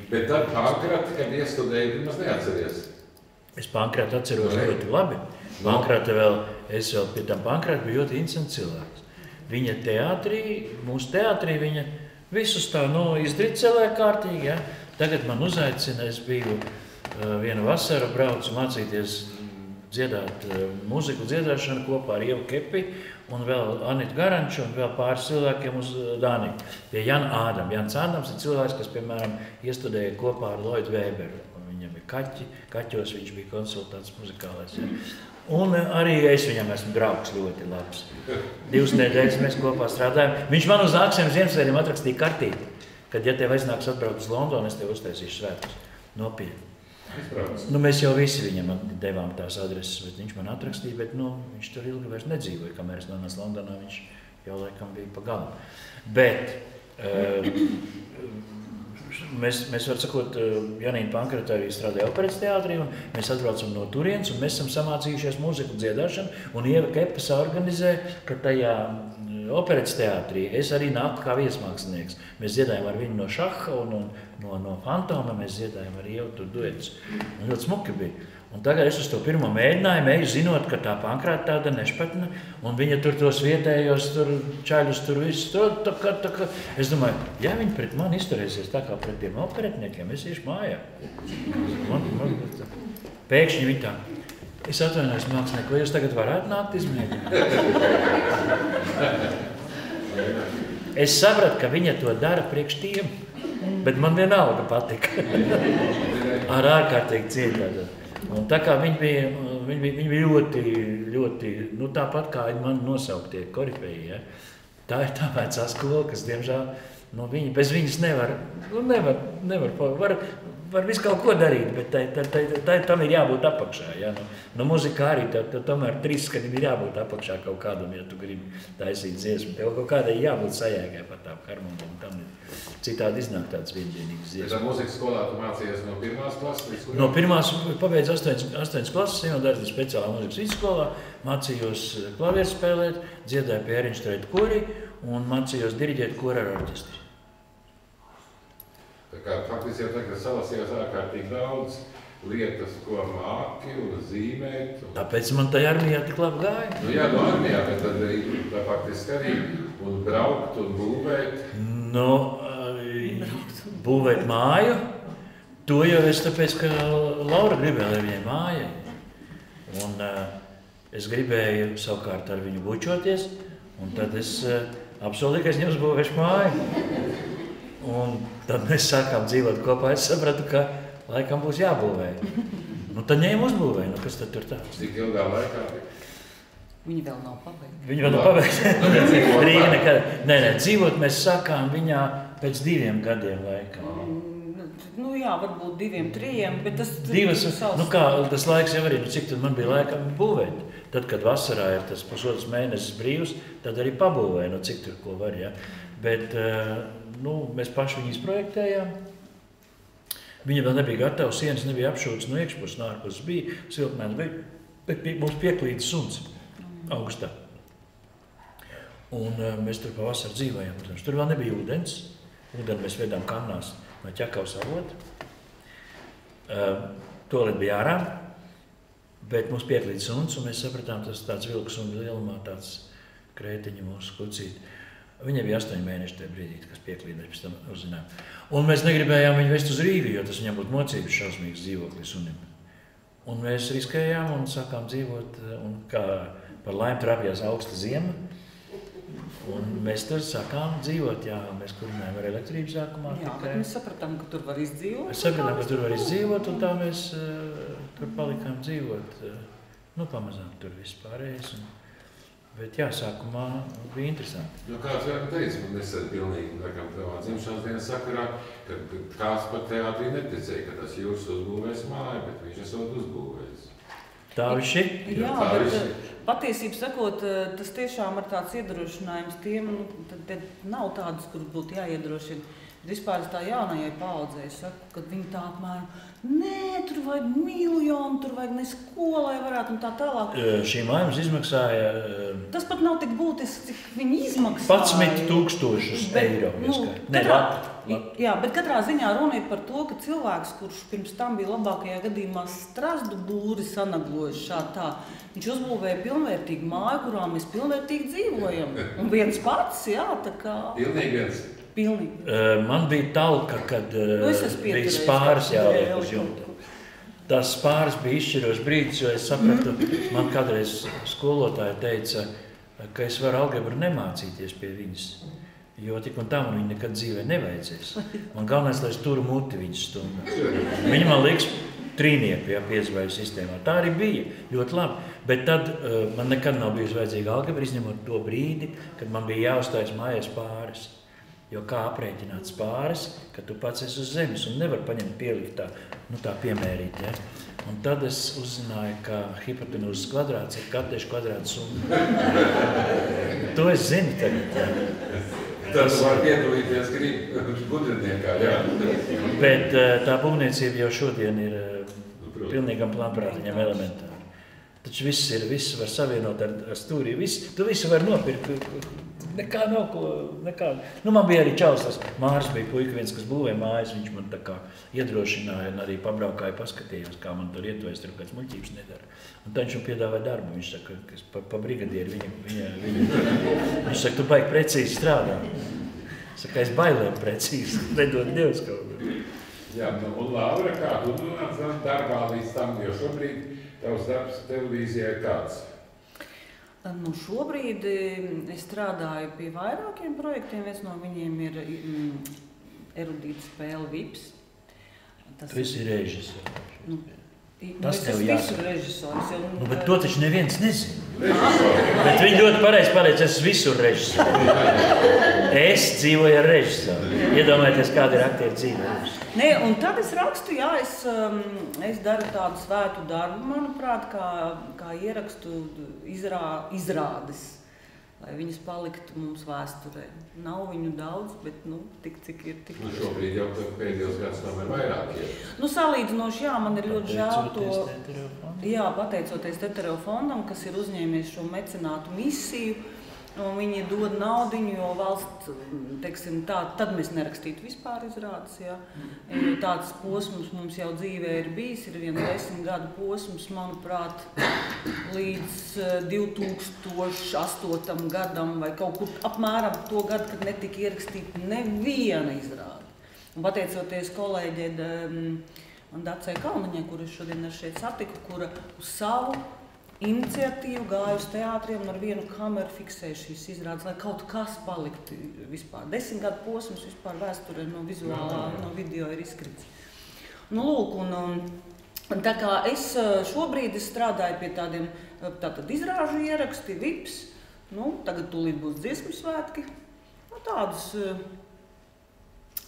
Bet tad Pankrati, kad iestudēji, nemaz neatceries. Es Pankrātu atceros ļoti labi. Es vēl pie tam Pankrātu biju ļoti interesants cilvēks. Viņa teātrī, mūsu teātrī, viņa visus tā izdricelē kārtīgi. Ja? Tagad man uzaicina, es biju vienu vasaru braucu mācīties dziedāt mūziku dziedāšanu kopā ar Ievu Kepi un vēl Anitu Garanču un vēl pāris cilvēkiem uz Dāniju. Pie Jana Ādama. Jans Ādams ir cilvēks, kas, piemēram, iestudēja kopā ar Lloydu Weberu. Viņam ir kaķos viņš bija konsultants muzikālais. Ja. Un arī es viņam esmu draugs ļoti labs. 2 nedēļas mēs kopā strādājam. Viņš man uz nākamajiem Ziemassvētkiem atrakstīja kartīti, kad, ja tev aiznāks atbraukt uz Londonu, es tev uztaisīšu svētkus. Nopietni. Mēs jau visi viņam devām tās adreses, bet viņš man atrakstīja, bet viņš tur ilgi vairs nedzīvoja, kamēr es nonācu Londonā, viņš jau laikam bija pa galu. Bet mēs var sakot, Janīna Pankrata arī strādāja operas teātrī, un mēs atbraucam no turienes, un mēs esam samācījušies mūziku dziedāšanu, un Ieva Kepa saorganizē, ka tajā operas teātrī es arī nāku kā viesmākslinieks. Mēs dziedājam ar viņu no Šaha un no Fantoma, mēs dziedājam ar Ievu tur duetus. Un ļoti smuki bija. Un tagad es uz to pirmo mēģinājumu eju, zinot, ka tā Pankrāta tāda nešpatna, un viņa tur tos vietējos, tur čaļus, tur visus, tā. Es domāju, ja viņi pret mani izturēsies tā kā pret tiem operetniekiem, es iešu mājā. Pēkšņi viņi tā. Es atvainojos mākslinieku, vai jūs tagad varētu nākt izmēģināt? Es sapratu, ka viņa to dara priekš tiem, bet man vienalga patika. Ar ārkārtīgi cieņu. Un tā kā viņi bija ļoti, tāpat kā man nosauktie korifeji, ja? Tā ir tā vecā skola, kas, diemžēl, bez viņas var visu kaut ko darīt, bet tam ir jābūt apakšā. Ja? No muzikā arī tomēr 3 skaņiem ir jābūt apakšā kaut kādam, ja tu gribi taisīt dziesmu. Tev kaut kādai jābūt sajēgai par tām harmonijām. Tam ir citādi iznāk tāds viendienīgs dziesmas. Tā mūzikas skolā tu mācījies no 1. klases? No 1. pabeidzu 8 klases, jau darbu speciālā mūzikas vidusskolā, mācījos klavieru spēlēt, dziedāju pie Erinštrēta kori un mācījos diriģēt koru ar orķestri. Tā kā faktiski jau tagad salasījās ārkārtīgi daudz lietas, ko māki un zīmēt. Tāpēc man tajā armijā tik labi gāja. Jā, no armijā, bet tad arī faktiski arī un braukt un būvēt. Būvēt māju, to jau es tāpēc, ka Laura gribēja, lai viņai māja. Un es gribēju savukārt ar viņu bučoties, un tad es apsolīju, ka es viņam uzbūvēšu māju. Un tad mēs sākām dzīvot kopā, es sapratu, ka laikam būs jābūvē. Tad ņēmu uzbūvēju, kas tad tur tāds? Cik ilgā laikā? Viņi vēl nav pabeigti. Viņi vēl nav pabeigti. Rīga nekad. Nē, dzīvot mēs sākām viņā pēc 2 gadiem laikam. Nu jā, varbūt 2, 3, bet tas... Divas, nu kā, tas laiks jau arī, nu cik tad man bija laikam būvēt. Tad, kad vasarā ir tas pusotrs mēnesis brīvs, tad arī pabūvēja, nu cik tur ko var, ja. Bet, nu, mēs paši viņas projektējām. Viņa vēl nebija gatava, sienas nebija apšūtas no iekšpuses, no ārpuses bija, siltumēns bija, bet mums pieklīda suns augstā. Un mēs tur pa vasaru dzīvojām, protams. Tur vēl nebija ūdens. Ūdeni mēs vedām kannās no Ķekavas avota. Toalet bija ārā, bet mums pieklīda suns, un mēs sapratām, tas tāds vilks un lielumā tāds krētiņa mūsu kucīt. Viņai bija 8 mēneši tajā brīdī, kas pieklīda, pēc tam uzzinām. Un mēs negribējām viņu vest uz Rīgu, jo tas viņam būtu mocības šausmīgs dzīvoklis sunim. Un mēs riskējām un sākām dzīvot, un kā par laimi trapjās augsta ziema. Un mēs tur sākām dzīvot, jā, mēs kurinājām ar elektrību sākumā. Jā, bet mēs sapratām, ka tur var izdzīvot. Mēs sapratām, ka tur var izdzīvot, un tā mēs tur palikām dzīvot. Nu, pamazām tur viss pārējais. Bet jā, sākumā bija interesanti. Nu, kāds vēl teica, man nesen pilnīgi, laikam, tavā dzimšanas dienas sakarā, ka kāds pat teātrī neticēja, ka tas Jūras uzbūvēs māju, bet viņš esot uzbūvējis. Tā viņš ir? Jā, bet patiesību sakot, tas tiešām ir tāds iedrošinājums tiem, tad nav tādas, kuras būtu jāiedrošina. Vispār tā jaunajai paaudzei saku, kad viņi tā apmēram, nē, tur vajag miljonu, tur vajag ne skolai varētu un tā tālāk. Šī māja mums izmaksāja... Tas pat nav tik būtiski, cik viņi izmaksāja. 11,000 eiro. Jā, bet katrā ziņā runa ir par to, ka cilvēks, kurš pirms tam bija labākajā gadījumā strazdu būri sanaglojis šādi tā, viņš uzbūvēja pilnvērtīgu māju, kurā mēs pilnvērtīgi dzīvojam. Un viens pats, jā, tā kā... Pilnīgi viens. Pilnīgi. Man bija talka, kad bija spāris jāliek uz jumta. Tas spāris bija izšķirošs brīdis, jo es sapratu, man kādreiz skolotāja teica, ka es varu algebru nemācīties pie viņas, jo tik un tā man viņa nekad dzīvē nevajadzēs. Man galvenais, lai es turu muti viņas stundā. Viņa man liks trīnieku, jā, piezvaļu sistēmā. Tā arī bija, ļoti labi. Bet tad man nekad nav bijusi vajadzīga algebra, izņemot to brīdi, kad man bija jāuzstājas mājās spāris. Jo kā aprēķināt spāris, ka tu pats esi uz zemes un nevar paņemt pielikt tā, nu tā piemērīt, ja? Un tad es uzzināju, ka hipotenūzes kvadrāts ir katešu kvadrāts un... To es zinu tagad, jā. Tas var piedalīties gudriniekā, jā. Bet tā būvniecība jau šodien ir pilnīgam plānprātiņam elementāri. Taču viss var savienot ar stūrī, tu visu var nopirkt. Nekā nav ko, nekā. Nu, man bija arī čalis, tas Māris bija puika viens, kas būvēja mājas, viņš man tā kā iedrošināja un arī pabraukāja, paskatījās, kā man tur ietvēs, tur kāds muļķības nedara. Un tad viņš man piedāvāja darbu, viņš saka, ka es pa brigadieri viņš saka, tu baigi precīzi strādā. Saka, es bailēm precīzi, nedod Dievs kaut ko. Jā, un Laura, kā tu nonāc darbā līdz tam, jo šobrīd tavs darbs televīzijā ir kāds? Nu, šobrīd es strādāju pie vairākiem projektiem. Viens no viņiem ir erudīta spēle Vips. Tu esi režisors. Tas tev jāsaka. Režisors. Nu, bet to taču neviens nezina. Bet viņi ļoti pareizi pateica, es visur režisors. Es dzīvoju ar režisoru. Iedomājieties, kāda ir aktieru dzīve. Nē, un tad es rakstu, jā, es daru tādu svētu darbu, manuprāt, kā ierakstu izrādes, lai viņas paliktu mums vēsturē. Nav viņu daudz, bet, nu, tik, cik ir. Tik. Nu, šobrīd jau pēdējos gadus tomēr vairāk ir. Nu, salīdzinoši, jā, man ir ļoti žēl to. Jā, pateicoties Tetereo fondam, kas ir uzņēmies šo mecenātu misiju, un viņi dod naudiņu, jo valsts, teiksim, tad mēs nerakstītu vispār izrādes, jā. Jo tāds posms mums jau dzīvē ir bijis, ir 10 gadu posms, manuprāt, līdz 2008. Gadam vai kaut kur apmēram to gadu, kad netika ierakstīta neviena izrāde. Un pateicoties kolēģei Dacei Kalniņai, kuru es šodien šeit satiku, kura uz savu iniciatīvu gāja uz teātriem un ar vienu kameru fiksēja šīs izrādes, lai kaut kas paliktu vispār. 10 gadu posms vispār vēsturē no vizuālā, no video ir izkrits. Nu, lūk, un tā kā es šobrīd strādāju pie tādiem izrāžu ieraksti, Vips, nu, tagad tūlīt būs dziesmu svētki, nu, tādus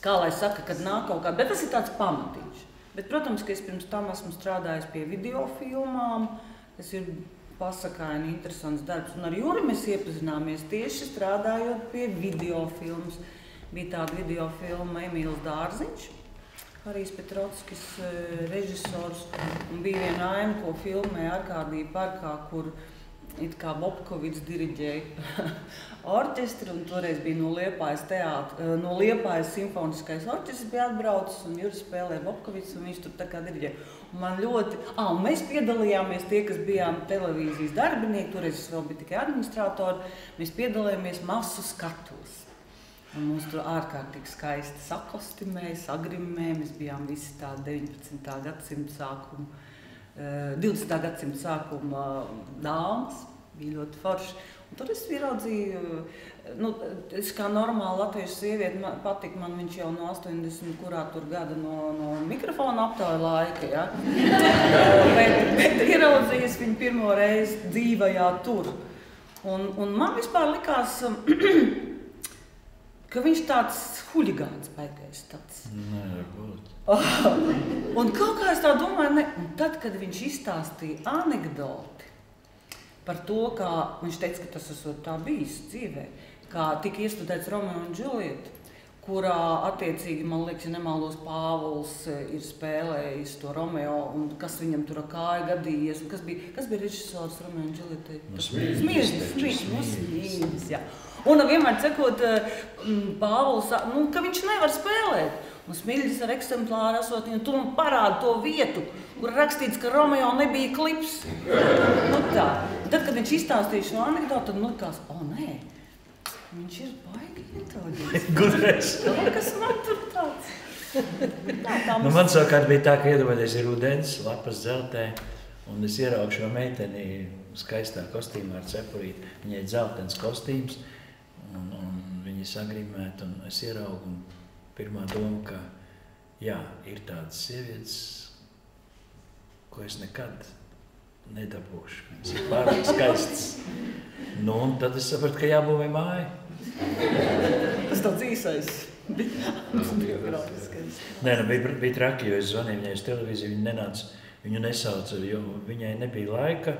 kā lai saka, kad nāk kaut kā, bet tas ir tāds pamatiņš. Bet, protams, ka es pirms tam esmu strādājis pie videofilmām, kas ir pasakaini interesants darbs. Un ar Juri mēs iepazināmies tieši strādājot pie videofilmas. Bija tāda videofilma Emīls Dārziņš, Harijs Petrovskis režisors, un bija viena aina, ko filmēja Arkādija parkā, kur it kā Bobkovics diriģēja orķestri, un toreiz bija no Liepājas simfoniskais orķestris bija atbraucis, un Juris spēlēja Bobkovics, un viņš tur tā kā diriģēja. Man ļoti, un mēs piedalījāmies tie, kas bijām televīzijas darbinieki, toreiz es vēl biju tikai administratori, mēs piedalījāmies masu skatos. Un mums tur ārkārtīgi skaisti sakostimēja, sagrimmēja, mēs bijām visi tādi 19. gadsimta sākuma, 20. gadsimta sākuma dāmas, bija ļoti forši. Un tur es ieraudzīju, es kā normāla latviešu sieviete, patika man viņš jau no 80, kurā tur gada no mikrofona aptāja laika, ja? bet ieraudzījis viņu pirmo reizi dzīvajā tur. Un man vispār likās, ka viņš tāds huļigāns baigais tāds. Varbūt. Un kaut kā es tā domāju, un tad, kad viņš izstāstīja anekdoti par to, kā viņš teica, ka tas esot tā bijis dzīvē, kā tika iestudēts Romeo un Džulieta, kurā attiecīgi, man liekas, ja nemaldos, Pāvils ir spēlējis to Romeo, un kas viņam tur kāja gadījies, un kas bija režisors Romeo un Džulietai? Smīļs, jā. Un vienmēr cekot, Pāvils, ka viņš nevar spēlēt. Un Smilģis ar eksemplāru esot, un tu man parādi to vietu, kur rakstīts, ka Romeo nebija klips. Tā. Tad, kad viņš izstāstīja šo anekdotu, tad likās, nē, viņš ir baigi introģents. Gudrais. Kas man tur tāds? Man savukārt bija tā, ka iedomāties ir ūdens, lapas dzeltē, un es ieraugu šo meiteni skaistā kostīmā ar cepurīti. Viņai dzeltens kostīms, un viņi sagrimēt, un es ieraugu, un pirmā doma, ka jā, ir tādas sievietes, ko es nekad nedabūšu. Viņas ir pārāk skaistas. Un tad es sapratu, ka jābūvē māja. Tas tāds īsais. Nē, bija traki, jo es zvanīju viņai uz televīziju, viņa nenāca, viņu nesauca, jo viņai nebija laika.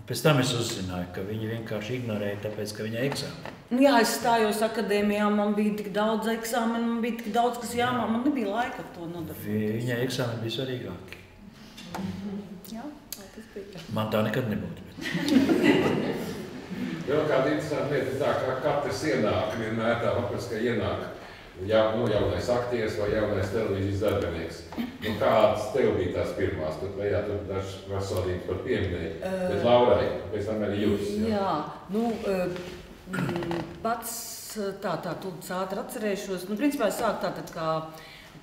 Pēc tam es uzzināju, ka viņi vienkārši ignorēja, tāpēc, ka viņai eksāmeni. Jā, es stājos akadēmijā, man bija tik daudz eksāmenu, man bija tik daudz, kas jāmāk, man nebija laika ar to nodarboties. Viņai eksāmeni bija svarīgāki. Jā, tas bija. Man tā nekad nebūtu. Vēl kāda interesanta lieta ir tā, ka katrs ienāk, vienmēr tā vapas, ka ienāk jaunais aktieris vai jaunais televīzijas darbinieks. Kādas tev bija tās pirmās? Tur dažas personības par pieminēju, bet Laurai, pēc tam arī jūs. Jā, pats tā tūlīt ātri atcerēšos. Principā es sāku tātad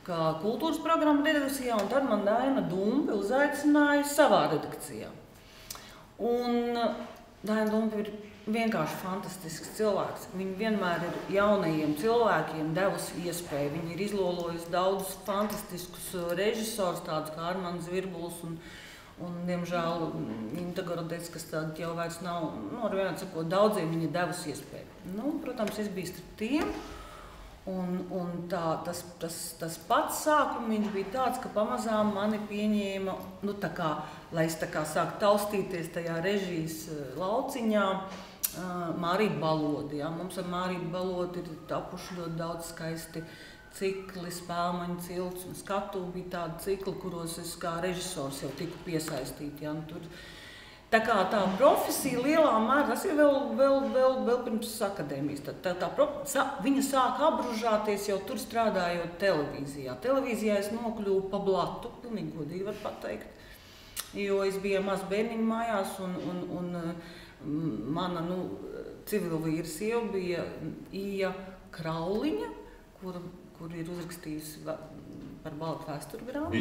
kā kultūras programma redakcijā, un tad man Daina Dumpe uzaicināja savā redakcijā. Un Daina Dumpe ir vienkārši fantastisks cilvēks. Viņa vienmēr ir jaunajiem cilvēkiem devusi iespēju. Viņa ir izlolojusi daudzus fantastiskus režisors, tādus kā Armands Virbuls un diemžēl Inta Gorodets, kas tādi jau vairs nav, ar vienā sakot, daudziem viņa devusi iespēju. Protams, es biju starp tiem, un tas pats sākums bija tāds, ka pamazām mani pieņēma, lai es sāku taustīties tajā režijas lauciņā, Mārīta Balodi. Ja? Mums ar Mārītu Balodi ir tapuši ļoti daudz skaisti cikli, Spēlmaņa cilts un skatu bija tādi cikli, kuros es kā režisors jau tiku piesaistīti. Ja? Tā kā tā profesija lielā mērā, tas ir vēl pirms akadēmijas. Viņa sāk apbružāties jau tur strādājot televīzijā. Televīzijā es nokļuvu pa blatu, pilnīgi godīgi var pateikt, jo es biju maz bērniņu mājās un mana civilvīra sieva bija Ija Krauliņa, kur ir uzrakstījusi par baltu vēsturu grāmatu.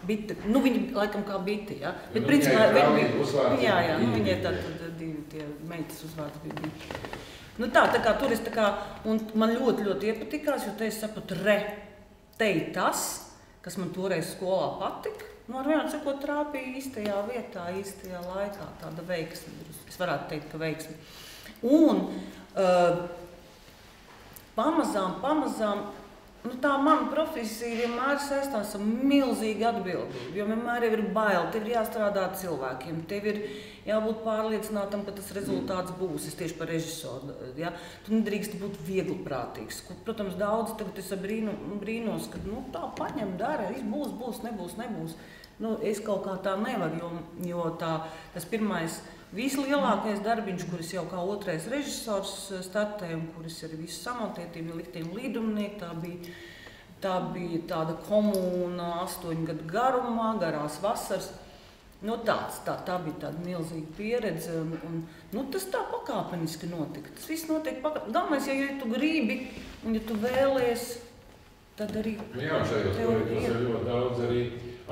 Bite. Viņa laikam kā Bite, ja? Bet principā viņai tātad divi tie meitas uzvārdi bija Bite. Tā kā tur es un man ļoti, ļoti iepatikās, jo te es sapratu, te ir tas, kas man toreiz skolā patika. Ar vienā sakot, trāpīja īstajā vietā, īstajā laikā, tāda veiksme. Es varētu teikt, ka veiksme. Un pamazām tā mana profesija vienmēr saistās ar milzīgu atbildību, jo vienmēr ir bail, tev ir jāstrādā ar cilvēkiem, tev ir jābūt pārliecinātam, ka tas rezultāts būs. Es tieši par režisoru, ja? Tu nedrīkst būt viegliprātīgs. Protams, daudz tagad es brīnos, ka tā paņem, dara, būs, nebūs. Es kaut kā tā nevaru, jo tas pirmais, vislielākais darbiņš, kuris jau kā otrais režisors startēja un kuris ir visu samontētību, liktiem līdumnieki, tā bija tāda komūna 8 gadu garumā, garās vasaras. Tā bija tāda milzīga pieredze un tas tā pakāpeniski notika. Tas viss notiek pakāpeniski. Galvenais, ja tu gribi un ja tu vēlies, tad arī... Jā, šajos projektos ir ļoti daudz arī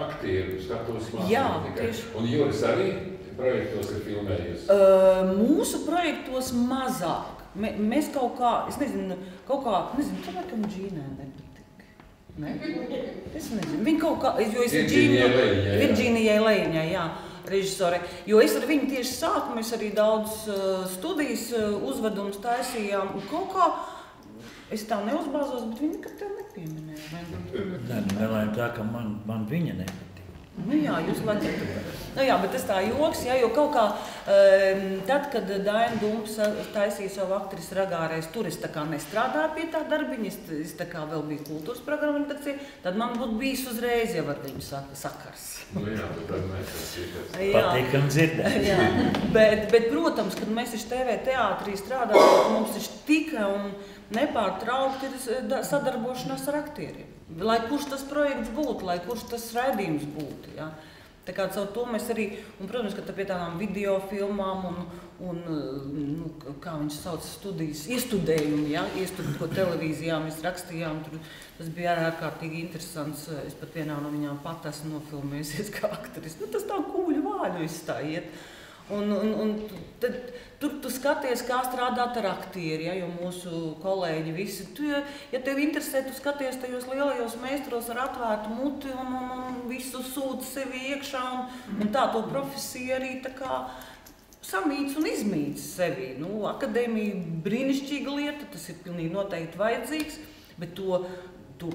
aktieru, skatos mācīt. Jā, tieši. Un Juris arī projektos ir filmējusi? Mūsu projektos mazāk. Mēs kaut kā, cilvēkam Džīnē nebija tik. Ne? Es nezinu. Viņa kaut kā, jo es Virģīnijai Lejiņai, jā, režisore. Jo es ar viņu tieši sāku, mēs arī daudz studijas uzvedumus taisījām. Un kaut kā, es tā neuzbāzos, bet viņa nekad tev nepieminēja. Nē, tā, ka man viņa nepatīk. Jā, jūs laikam. Bet tas tā joks, jo kaut kā, tad, kad Daina Dumps taisīja savu aktrisi Ragārais, tur es tā kā nestrādāju pie tā darbiņa, es tā kā vēl biju kultūras programma, tad man būtu bijis uzreiz jau ar viņu sakars. Tad mēs esam patīkam dzirdēt. Bet, protams, kad mēs TV teātrī strādājam, mums ir tikai un nepārtraukti ir sadarbošanās ar aktieriem. Lai kurš tas projekts būtu, lai kurš tas raidījums būtu. Ja? Tā kā caur to mēs arī, un, protams, ka pie tādām videofilmām un kā viņš sauc, studijas, iestudējumi, ja? Ko televīzijā mēs rakstījām, tas bija ārkārtīgi interesants. Es pat vienā no viņām pat esmu nofilmējusies kā aktris. Tas tā kūļu vāļu viss tā iet. Un tad tu skaties, kā strādāt ar aktieri, ja, jo mūsu kolēģi visi, ja tev interesē, tu skaties tajos lielajos meistaros ar atvērtu muti un visu sūti sevi iekšā un tā to profesiju arī tā kā samīts un izmīts sevi. Akadēmija brīnišķīga lieta, tas ir pilnīgi noteikti vajadzīgs, bet to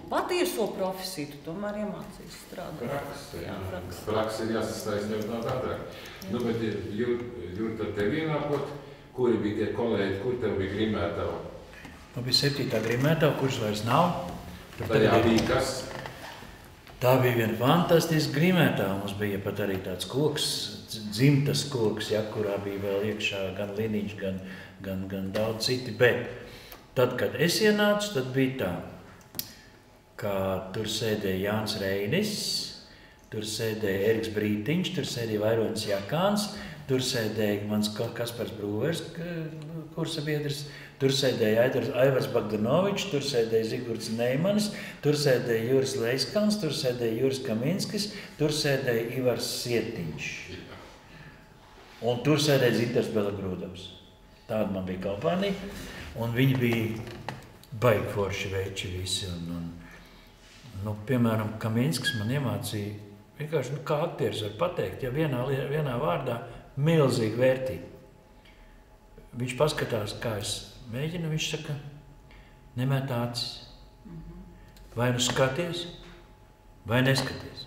patieso profesiju tu tomēr iemācīs strādāt. Praksa ir jāsastājas nevar ātrāk. Bet Juri, tad tev ienākot, kuri bija tie kolēģi, kuri tev bija grimētava? Man bija 7. grimētava, kurš vairs nav. Tajā bija kas? Tā bija viena fantastiska grimētava. Mums bija pat arī tāds koks, dzimtas koks, ja, kurā bija vēl iekšā gan Liniņš, gan daudz citi. Bet tad, kad es ienācu, tad bija tā, ka tur sēdēja Jānis Reinis, tur sēdēja Eriks Brītiņš, tur sēdēja Vaironis Jakāns, tur sēdēja mans Kaspars Brūvers, kursabiedrs, tur sēdēja Aivars Bagdanovičs, tur sēdēja Zigurds Neimanis, tur sēdēja Juris Leiskans, tur sēdēja Juris Kaminskis, tur sēdēja Ivars Sietiņš. Un tur sēdēja Zitars Belagrūdams. Tāda man bija kompānija, un viņi bija baigi forši veči visi. Piemēram, Kaminskis man iemācīja, vienkārši kā aktieris var pateikt, ja vienā vārdā milzīgi vērtība. Viņš paskatās, kā es mēģinu, viņš saka, nemēt acis. Vai nu skaties, vai neskaties.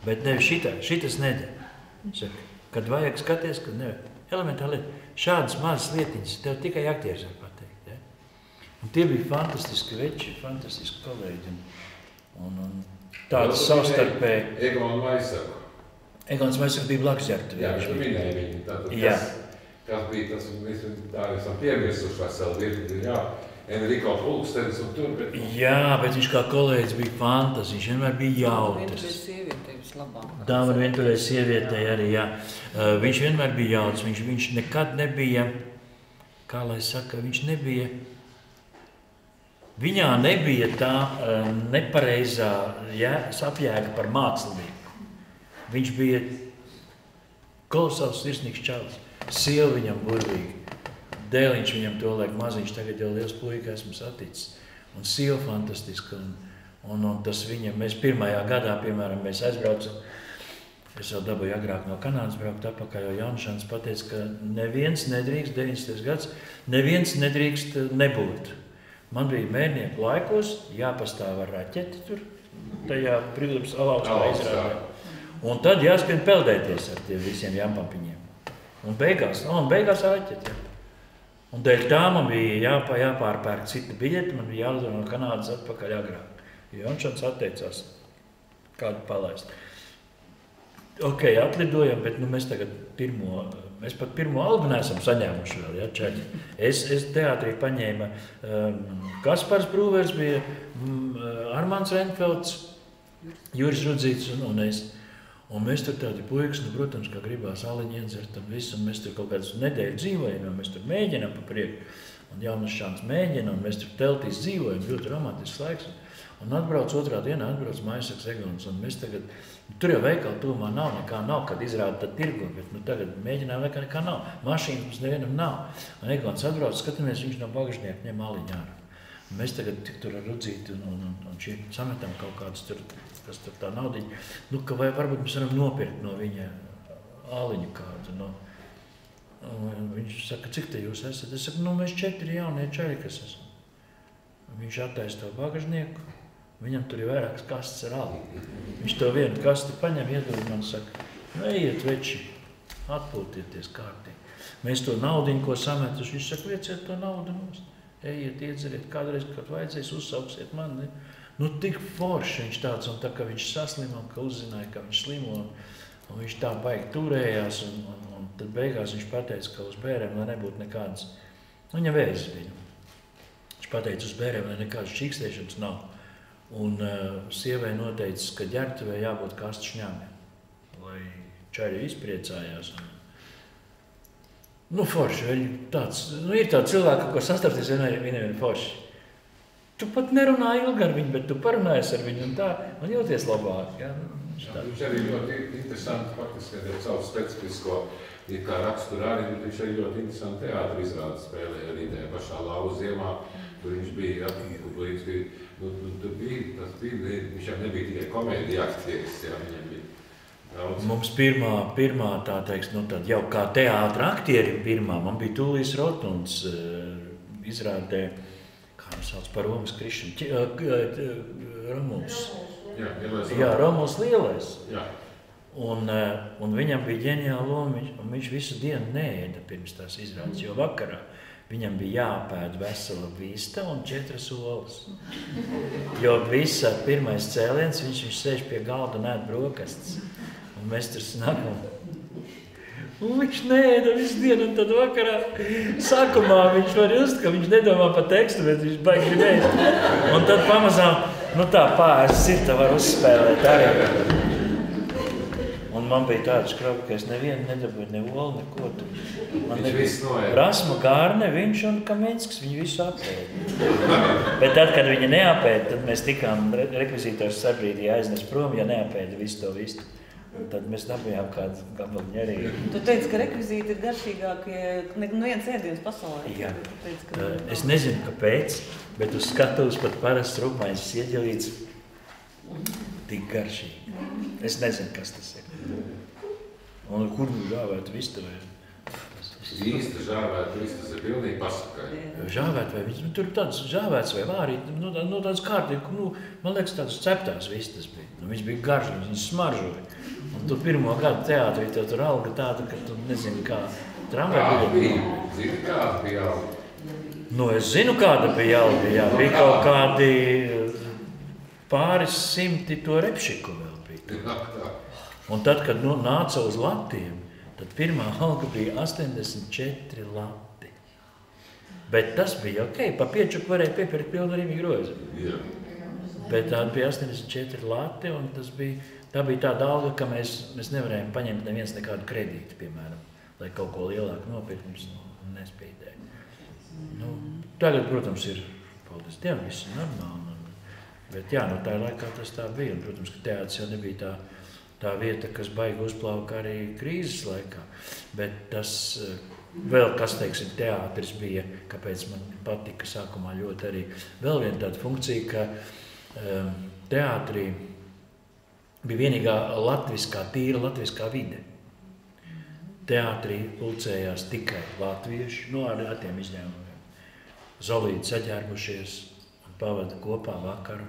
Bet nevis šitas nedara. Saka, kad vajag skaties, kad nevajag. Elementāli lieta. Šādas mazas lietiņas tev tikai aktieris var pateikt. Ja? Un tie bija fantastiski veči, fantastiski kolēģi. Un tāds savstarpēji. Egonu Maisaku. Egons Maisaku bija blakus ģertu. Jā, tu minēji viņu. Kas bija tas, mēs tā esam piemirsuši veselu virkni. Jā, Enriko Pulkstenis un tur. Bet... Jā, bet viņš kā kolēģis bija fantastisks. Viņš vienmēr bija jautrs. Tā var vientuļai sievietei arī, jā. Viņš vienmēr bija jautrs. Viņš nekad nebija, kā lai saka, viņā nebija tā nepareizā apjēga par mākslinieku. Viņš bija kolosāls sirsnīgs čalis. Sieva viņam burvīgi. Dēliņš viņam to laik maziņš, tagad jau liels puika esmu saticis. Un sieva fantastiska. Un tas viņam, mēs pirmajā gadā, piemēram, mēs aizbraucam. Es jau dabūju agrāk no Kanādas braukt apakaļ, jo Janšans pateica, ka neviens nedrīkst, 90. gads, neviens nedrīkst nebūt. Man bija mērnieku laikos jāpastāv ar raķeti tur, tajā Brīvības alaukstā izrādē. Un tad jāskrien peldēties ar tiem visiem jampampiņiem. Un beigās raķeti. Jā. Un dēļ tā man bija jāpārpērk cita biļete, man bija jālido no Kanādas atpakaļ agrāk. Jonšans atteicās kādu palaist. Ok, atlidojam, bet mēs tagad mēs pat pirmo algu neesam saņēmuši vēl, ja, čaļi. Es teātrī paņēma Kaspars Brūvers, bija Armands Reinfelds, Juris Rudzīts un es. Un mēs tur tādi puikas, protams, kā gribās aliņu iedzert un visu, un mēs tur kaut kādus nedēļu dzīvojam, un mēs tur mēģinām pa prieku. Un Jaunašķāns mēģina, un mēs tur teltīs dzīvojam, ļoti romantisks laiks. Un otrā dienā atbrauc Maisaks Egons, un mēs tagad, tur jau veikala tuvumā nav, kad izrāda tad tirgo, bet tagad mēģinām nekā nav. Mašīnas mums nevienam nav. Un Egons atbrauc, skatāmies, viņš no bagažnieka ņem aliņu ārā. Un mēs tagad tik tur ar Rudzīti un šī sametam kaut kādus tur, kas tur tā naudiņa. Ka vai varbūt mēs varam nopirkt no viņa aliņu kādu. Viņš saka, cik te jūs esat? Es saku, mēs 4 jaunie čaļi, kas esam. Viņš attaisa to bagažnieku. Viņam tur ir vairākas kastes ar alu. Viņš to vienu kasti paņem, iedod man saka, ejiet veči, atpūtieties kārtīgi. Mēs to naudiņu, ko sametuši, viņš saka, lieciet to naudu nost. Ejiet, iedzeriet, kādreiz, kad vajadzēs, uzsauksiet mani. Tik forši viņš tāds, un tā, ka viņš saslima, ka uzzināja, ka viņš slimo, un viņš tā baigi turējās, un tad beigās viņš pateica, ka uz bērēm, lai nebūtu nekādas, viņa vēzis bija. Viņš pateica uz bērēm, lai nekādas čīkstēšanas nav. Un sievai noteicis, ka ģērbtuvē jābūt kastu šņāmiem, lai čaļi izpriecājās. Forši, viņi tāds, ir tādi cilvēki, ko sastarties, viņiem ir forši. Tu pat nerunā ilgi ar viņu, bet tu parunājies ar viņu un tā, un jūties labāk. Ja? Viņš arī ļoti interesanti, faktiski, ar savu specifisko raksturu arī, viņš arī ļoti interesanti teātri izrādi spēlē arī tajā pašā Lauvu ziemā, kur viņš bija, viņš jau nebija tikai komēdija aktieris, jā, viņam bija. Mums pirmā tā teiks, tad jau kā teātra aktieri pirmā, man bija Tūlīs Rotunds izrādē, kā viņš sauc par Romas Krišanu, Romuls. Jā, Romuls Lielais. Jā. Un viņam bija ģeniāla loma, un viņš visu dienu neēda pirms tās izrādes, jo vakarā viņam bija jāpēd vesela vista un 4 olas. Jo visa pirmais cēliens, viņš sēž pie galda un ēd brokastis. Un mēs tur snakam. Un viņš neēda visu dienu, un tad vakarā sākumā viņš var just, ka viņš nedomā par tekstu, bet viņš baigi grib ēst. Un tad pamazām, tā pāris sirta var uzspēlēt arī. Un man bija tāda skraba, ka es nevienu nedabūju, ne olu, neko tur. Man nebija Rasma Gārne, viņš un Kaminskis, viņi visu apēda. Bet tad, kad viņi neapēda, tad mēs tikām rekvizītors sabrīdī aiznes prom, ja neapēda visu to vistu. Un tad mēs dabījām kādu gabaliņu arī. Tu teici, ka rekvizīti ir garšīgākie viens ēdiens pasaulē. Jā. Es nezinu, kāpēc, bet uz skatuves pat parasts rupmaiņas ieģelīts tik garšīgi. Es nezinu, kas tas ir. Un kur žāvētu vistu vai? Īsta žāvētu vistu, tas ir pilnīgi pasakai. Žāvētu vai vistu, tur tāds žāvēts vai vārīt, tāds kārtīgi, man liekas, tādas ceptās vistas bija. Viņš bija garšīgs, viņš smaržoja. Un tu pirmo gadu teātrī tev tur alga tāda, ka tu nezini kā tramvai bija. Zini, kāda bija alga? Es zinu, kāda bija alga, jā. Bija kaut kādi pāris simti to repšiku vēl bija. Un tad, kad nāca uz latiem, tad pirmā alga bija 84 lati. Bet tas bija ok, pa piečuku varēja piepirkt pilnu Rīmi grozu. Jā. Bet tā bija 84 lati, un tā bija tāda alga, ka mēs nevarējām paņemt neviens nekādu kredītu, piemēram, lai kaut ko lielāku nopirkt, mums nespīdēja. Tagad, protams, ir, paldies Dievam, viss ir normāli. Bet jā, tā laikā tas tā bija, un, protams, ka teātris jau nebija tā vieta, kas baigi uzplauka arī krīzes laikā. Bet tas vēl, kas, teiksim, teātris bija, kāpēc man patika sākumā ļoti arī vēl viena tāda funkcija, ka teātrī bija vienīgā tīra latviskā vide. Teātrī pulcējās tikai latvieši, ar tiem izņēmumiem. Zolīti saģērbušies un pavada kopā vakaru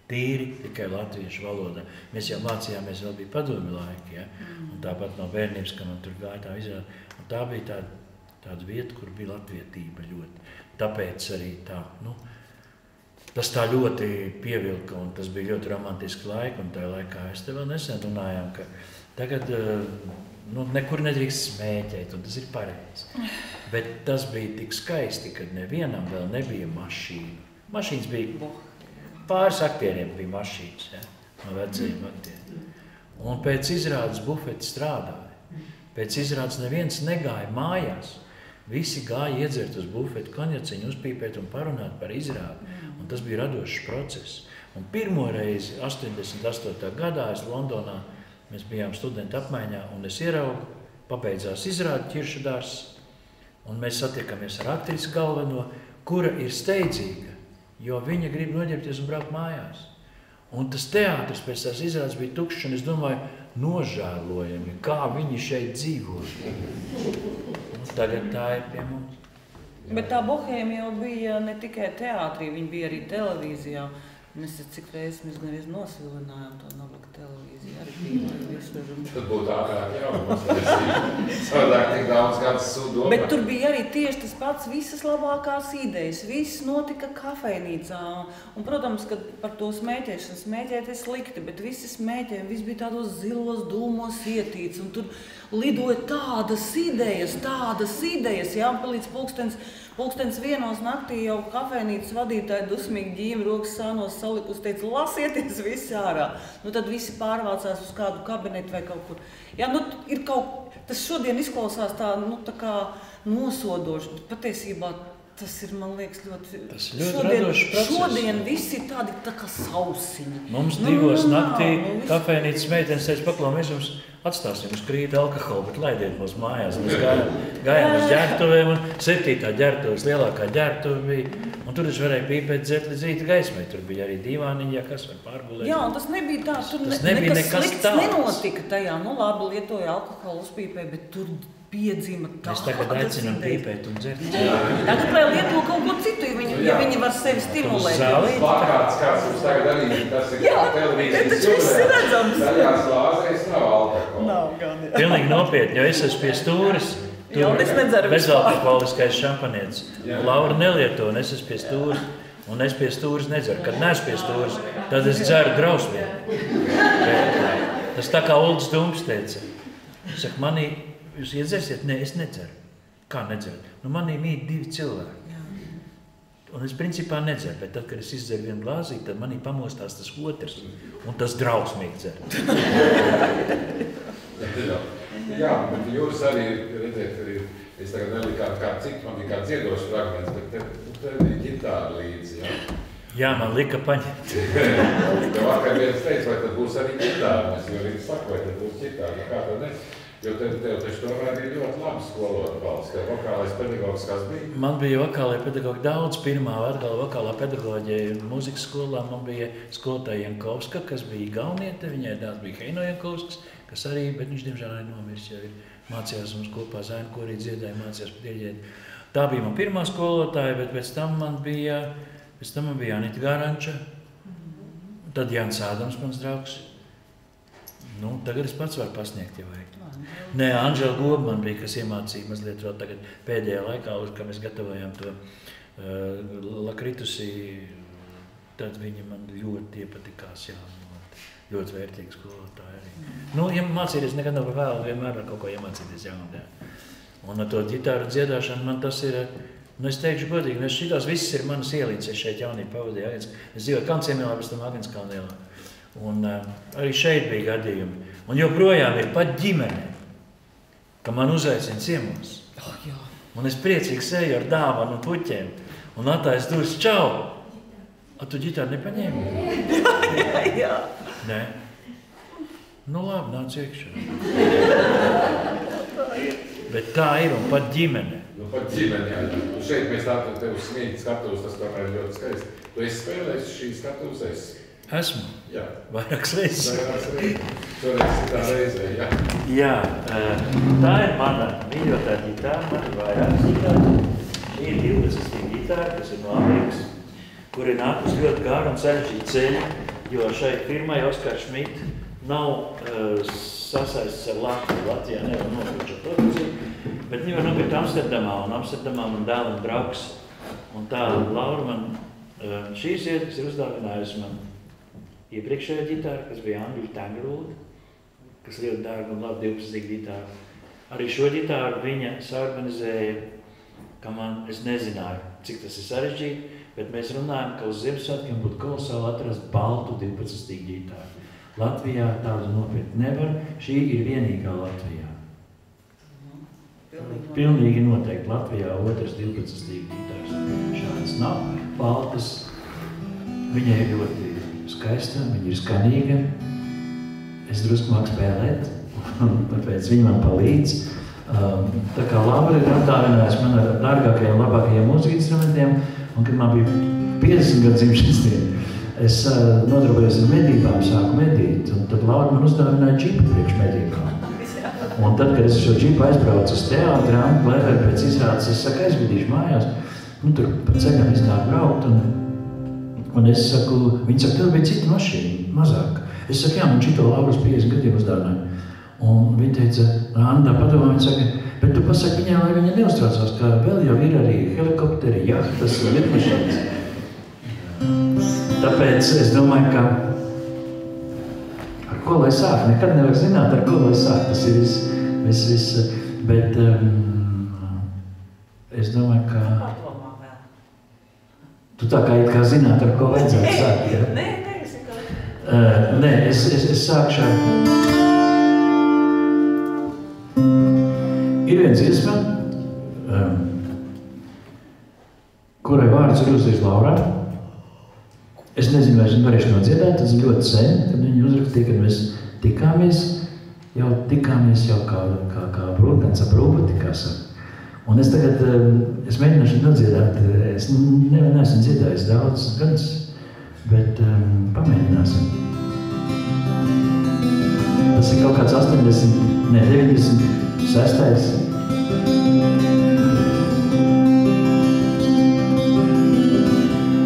tīri tikai latviešu valodā. Mēs jau mācījāmies, vēl bija padomju laiki, ja? Un tāpat no bērnības, ka man tur gāja tā izrāda. Un tā bija tāda vieta, kur bija latvietība ļoti. Tāpēc arī tā, tas tā ļoti pievilka un tas bija ļoti romantiski laiki. Un tajā laikā es te vēl nesen runājām, ka tagad nekur nedrīkst smēķēt, un tas ir pareizi. Bet tas bija tik skaisti, kad nevienam vēl nebija mašīnu. Mašīnas bija, pāris aktieriem bija mašīnas, ja, no vecajiem aktieriem. Un pēc izrādes bufeti strādāja. Pēc izrādes neviens negāja mājās. Visi gāja iedzert uz bufetu konjaciņu, uzpīpēt un parunāt par izrādi. Un tas bija radošs process. Un pirmo reizi 88. gadā es Londonā, mēs bijām studenti apmaiņā, un es ieraugu, pabeidzās izrādi Ķiršu dārzs, un mēs satiekamies ar aktrisi galveno, kura ir steidzīga, jo viņa grib noģērbties un braukt mājās. Un tas teātris pēc tās izrādes bija tukšs, un es domāju, nožēlojami, kā viņi šeit dzīvo. Un tagad tā ir pie mums. Bet tā bohēma jau bija ne tikai teātrī, viņa bija arī televīzijā. Mēs cik reizes mēs gan arī nosvilinājām to Novaku televīziju, arī bija visur. Tad būtu ātrāk jāmās. Savādāk tik daudz gadus sūdomā. Bet tur bija arī tieši tas pats, visas labākās idejas, viss notika kafejnīcā. Un, protams, ka par to smēķēšanu smēķēt ir slikti, bet visi smēķēja, viss bija tādos zilos dūmos ietīts. Un tur lidoja tādas idejas, jā, līdz pulkstens 1 naktī jau kafejnīcas vadītāji dusmīgi ģīmi rokas sānos salipus, teica, lasieties visi ārā. Tad visi pārvācās uz kādu kabinetu vai kaut kur. Jā, ir tas šodien izklausās tā kā nosodoši, bet patiesībā tas ir, man liekas, ļoti radošs process. Šodien visi ir tādi tā kā sausiņi. Mums 2 naktī kafejnīcas meitenes teica, paklau, mēs jums atstāsim uz krīta alkoholu, bet laidiet mūs mājās. Mēs gājām uz ģērbtuvēm, un 7. ģērbtuves, lielākā ģērbtuve bija. Un tur es varēju pīpēt dzert līdz rīta gaismai. Tur bija arī divāniņi, ja kas var pārgulēt. Jā, un tas nebija tā, tur nekas slikts nenotika tajā. Labi, lietoja alkoholu uzpīpē, bet tur piedzima tādas mēs tagad aicinām pīpēt un dzert. Tagad lai lieto kaut ko citu, ja viņi var sevi stimulēt. Zāles plakāts, kāds mums tagad arī, tas ir televīzijas jūrē. Daļās lāzēs nav alkohola. Nav gan, jā. Pilnīgi nopietni, jo es esmu pie stūres. Bezalkoholiskais šampanietis. Laura nelieto, un es esmu pie stūres. Un es pie stūres nedzeru. Kad neesmu pie stūres, tad es dzeru drausmīgi. Tas tā kā Uldis Dumps teica. Saka, manī, jūs iedzersiet? Nē, es nedzeru. Kā nedzeru? Manī mīt 2 cilvēki. Un es principā nedzeru, bet tad, kad es izdzeru 1 glāzīti, tad manī pamostās tas otrs. Un tas drausmīgi dzer. Jā, bet jūs arī redzēt, es tagad neliku kā cik, man bija kā dziedošs fragments, bet te bija ģitāra līdzi, jā? Jā, man lika paņemt. Jo vakar viens teica, vai tad būs arī ģitāra, es jau rīt saku, vai tad būs ģitāra, kā tad ne? Jo tev taču tomēr bija ļoti labi skolot valsts, tev vokālais pedagogs kas bija? Man bija vokālai pedagogi daudz. Pirmā vokālā pedagoģija mūzikas skolā man bija skolotāja Jankovska, kas bija Igauniete, viņai dāds bija Heino Jankovskas, kas arī, bet viņš diemžēl arī nomirs, jau ir mācījās mums kopā Zainu korī dziedāja, mācījās pat diriģēt. Tā bija man pirmā skolotāja, bet pēc tam man bija Anita Garanča, tad Jānis Ādams, mans draugs. Tagad es pats varu pasniegt, ja vajag. Nē, Anžela Goba man bija, kas iemācīja mazliet vēl tagad pēdējā laikā, kad mēs gatavojām to Lakritusī, tad viņa man ļoti iepatikās, jā, ļoti vērtīga skolotāja arī. Ja mācīties nekad nav vēl, vienmēr var kaut ko iemācīties jaunu, jā. Un ar to ģitāru dziedāšanu man tas ir, es teikšu godīgi, šitās visas ir manas ielīdes, es šeit jaunību pavadīju, es dzīvoju Kanciemielā, pēc tam Agenskalnielā. Un arī šeit bija gadījumi. Un joprojām ir pat ģimene, ka man uzaicina ciemos. Un es priecīgi seju ar dāvanu un puķiem. Un attājas durvis, čau! Tu ģitāru nepaņēmi? Jā. Nē. Labi, nāc iekšā. Bet tā ir un pat ģimene. Pat ģimene, jā. Šeit mēs tātad tev smīgi skatūs, tas tomēr ir ļoti skaisti. Tu esi spēlējis šī skatūs, Esmu. Jā. Vairākas reizes. Šoreiz ir tā reizē, jā. Jā, tā ir mana mīļotā ģitāra, man ir vairākas ģitāras. Šī ir 12 ģitāra, kas ir no Amerikas, kur ir nākus ļoti gāri un sarežģīti ceļi, jo šai firmai Oskar Šmit nav sasaistis ar Latviju. Latvijā nevar nopirkt šo produkciju, bet viņi var nopirkt Amsterdamā, un Amsterdamā man dēlam draugs. Un tā Laura man šīs ietas ir uzdāvinājusi man iepriekšējo ģitāru, kas bija Angļu Tangerwood, kas ļoti dārga un labi 12 ģitāru. Arī šo ģitāru viņa saorganizēja, ka es nezināju, cik tas ir sarežģīti, bet mēs runājam, ka uz Ziemassvētkiem būtu kolosāli atrast baltu 12 ģitāru. Latvijā tādu nopirkt nevar, šī ir vienīgā Latvijā. Pilnīgi noteikti Latvijā otrs 12 ģitārs. Šādas nav baltas. Viņa ir ļoti skaista, viņa ir skanīga. Es drusku māku spēlēt, tāpēc viņa man palīdz. Tā kā Laura ir atdāvinājusi man ar dārgākajiem, labākajiem mūzikas instrumentiem, un kad man bija 50 gadu dzimšanas diena, es nodarbojos ar medībām, sāku medīt, un tad Laura man uzdāvināja džipu priekš medībām. Un tad, kad es šo džipu aizbraucu uz teātri, Anglērē, pēc izrādes, es saku, aizvedīšu mājās, tur pa ceļam iznāk braukt, un es saku, viņi saka, tev bija cita mašīna, mazāk. Es saku, jā, man šito Lauras 50 gadiem uzdāvināja. Un viņa teica, Anna padomā, viņa saka, bet tu pasaki viņai, lai viņa neuztraucās, ka vēl jau ir arī helikopteri, jahtas un lidmašīnas. Tāpēc es domāju, ka ar ko lai sāk? Nekad nevar zināt, ar ko lai sāk. Tas ir viss, bet es domāju, ka tu tā kā it kā zināt, ar ko vajadzētu sākt. Ja? Nē, es sākšu ar... Ir viens dziesma, kurai vārds ir uzreiz Laurā. Es nezinu, vai es varēšu nodziedāt, tas ir ļoti sen, kad viņi uzrakstīja, kad mēs tikāmies jau kā brūkans ap rūpati, kā saka. Un es tagad, es mēģināšu nodziedāt, es neesmu dziedājis daudz gadus, bet pamēģināsim. Tas ir kaut kāds 96.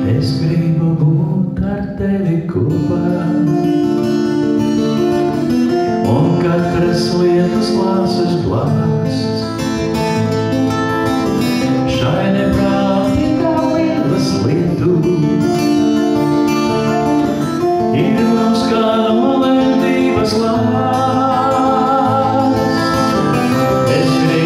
Es gribu būt ar tevi kopā, un katras lietas glāzes glāsts. Šai neprātīgā lielas lietu ir mums kā nolēmtības lāsts. Es gribu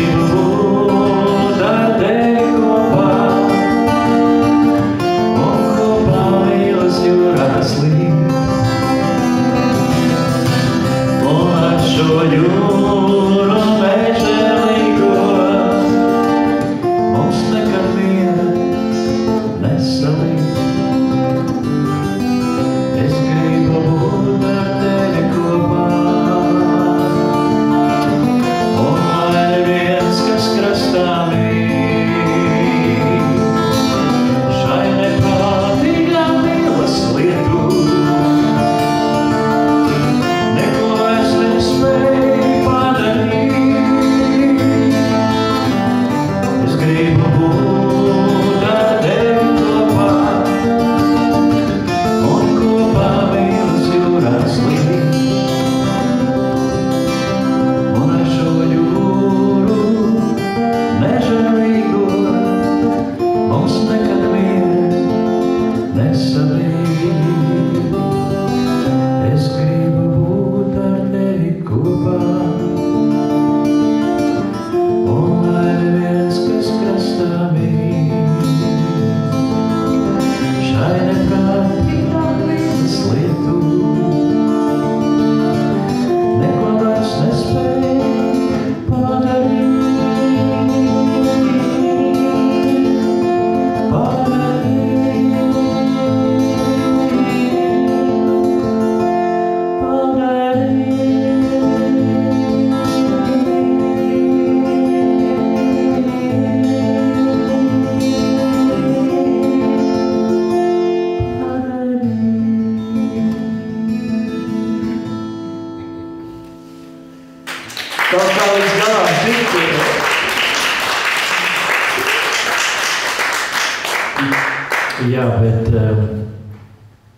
Jā, bet,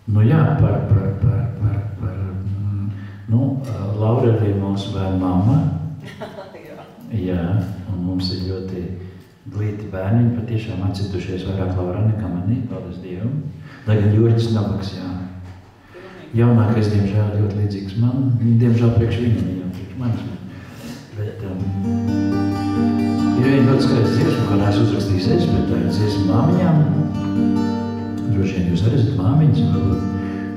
nu jā, Laura arī mūsu bērnu mamma. Jā, un mums ir ļoti glīti bērniņi, patiešām atcitušies vairāk Laurā nekā manī, paldies Dievam. Lai gan Jurģis Nabaks, jā. Jaunākais, diemžēl, ļoti līdzīgs man. Viņi, diemžēl, priekš viņam, jau priekš manis. Bet ir viena ļoti skaista dziesma, ko neesmu uzrakstījis es, bet tā ir dziesma māmiņām. Droši vien jūs arī esat māmiņas, varbūt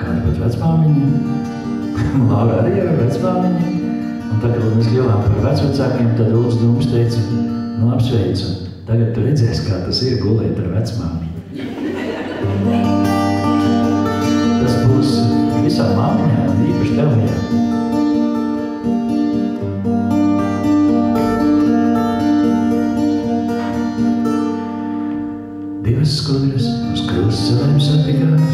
kāda pat vecmāmiņa. Laura arī jau ir vecmāmiņa. Un tagad, kad mēs kļuvām par vecvecākiem, tad Uldis Dūms teica, nu apsveicu, tagad tu redzēsi, kā tas ir gulēt ar vecmāmiņu. Tas būs visām māmiņām, īpaši tev, jā. Divas skudras uz krustcelēm satikās,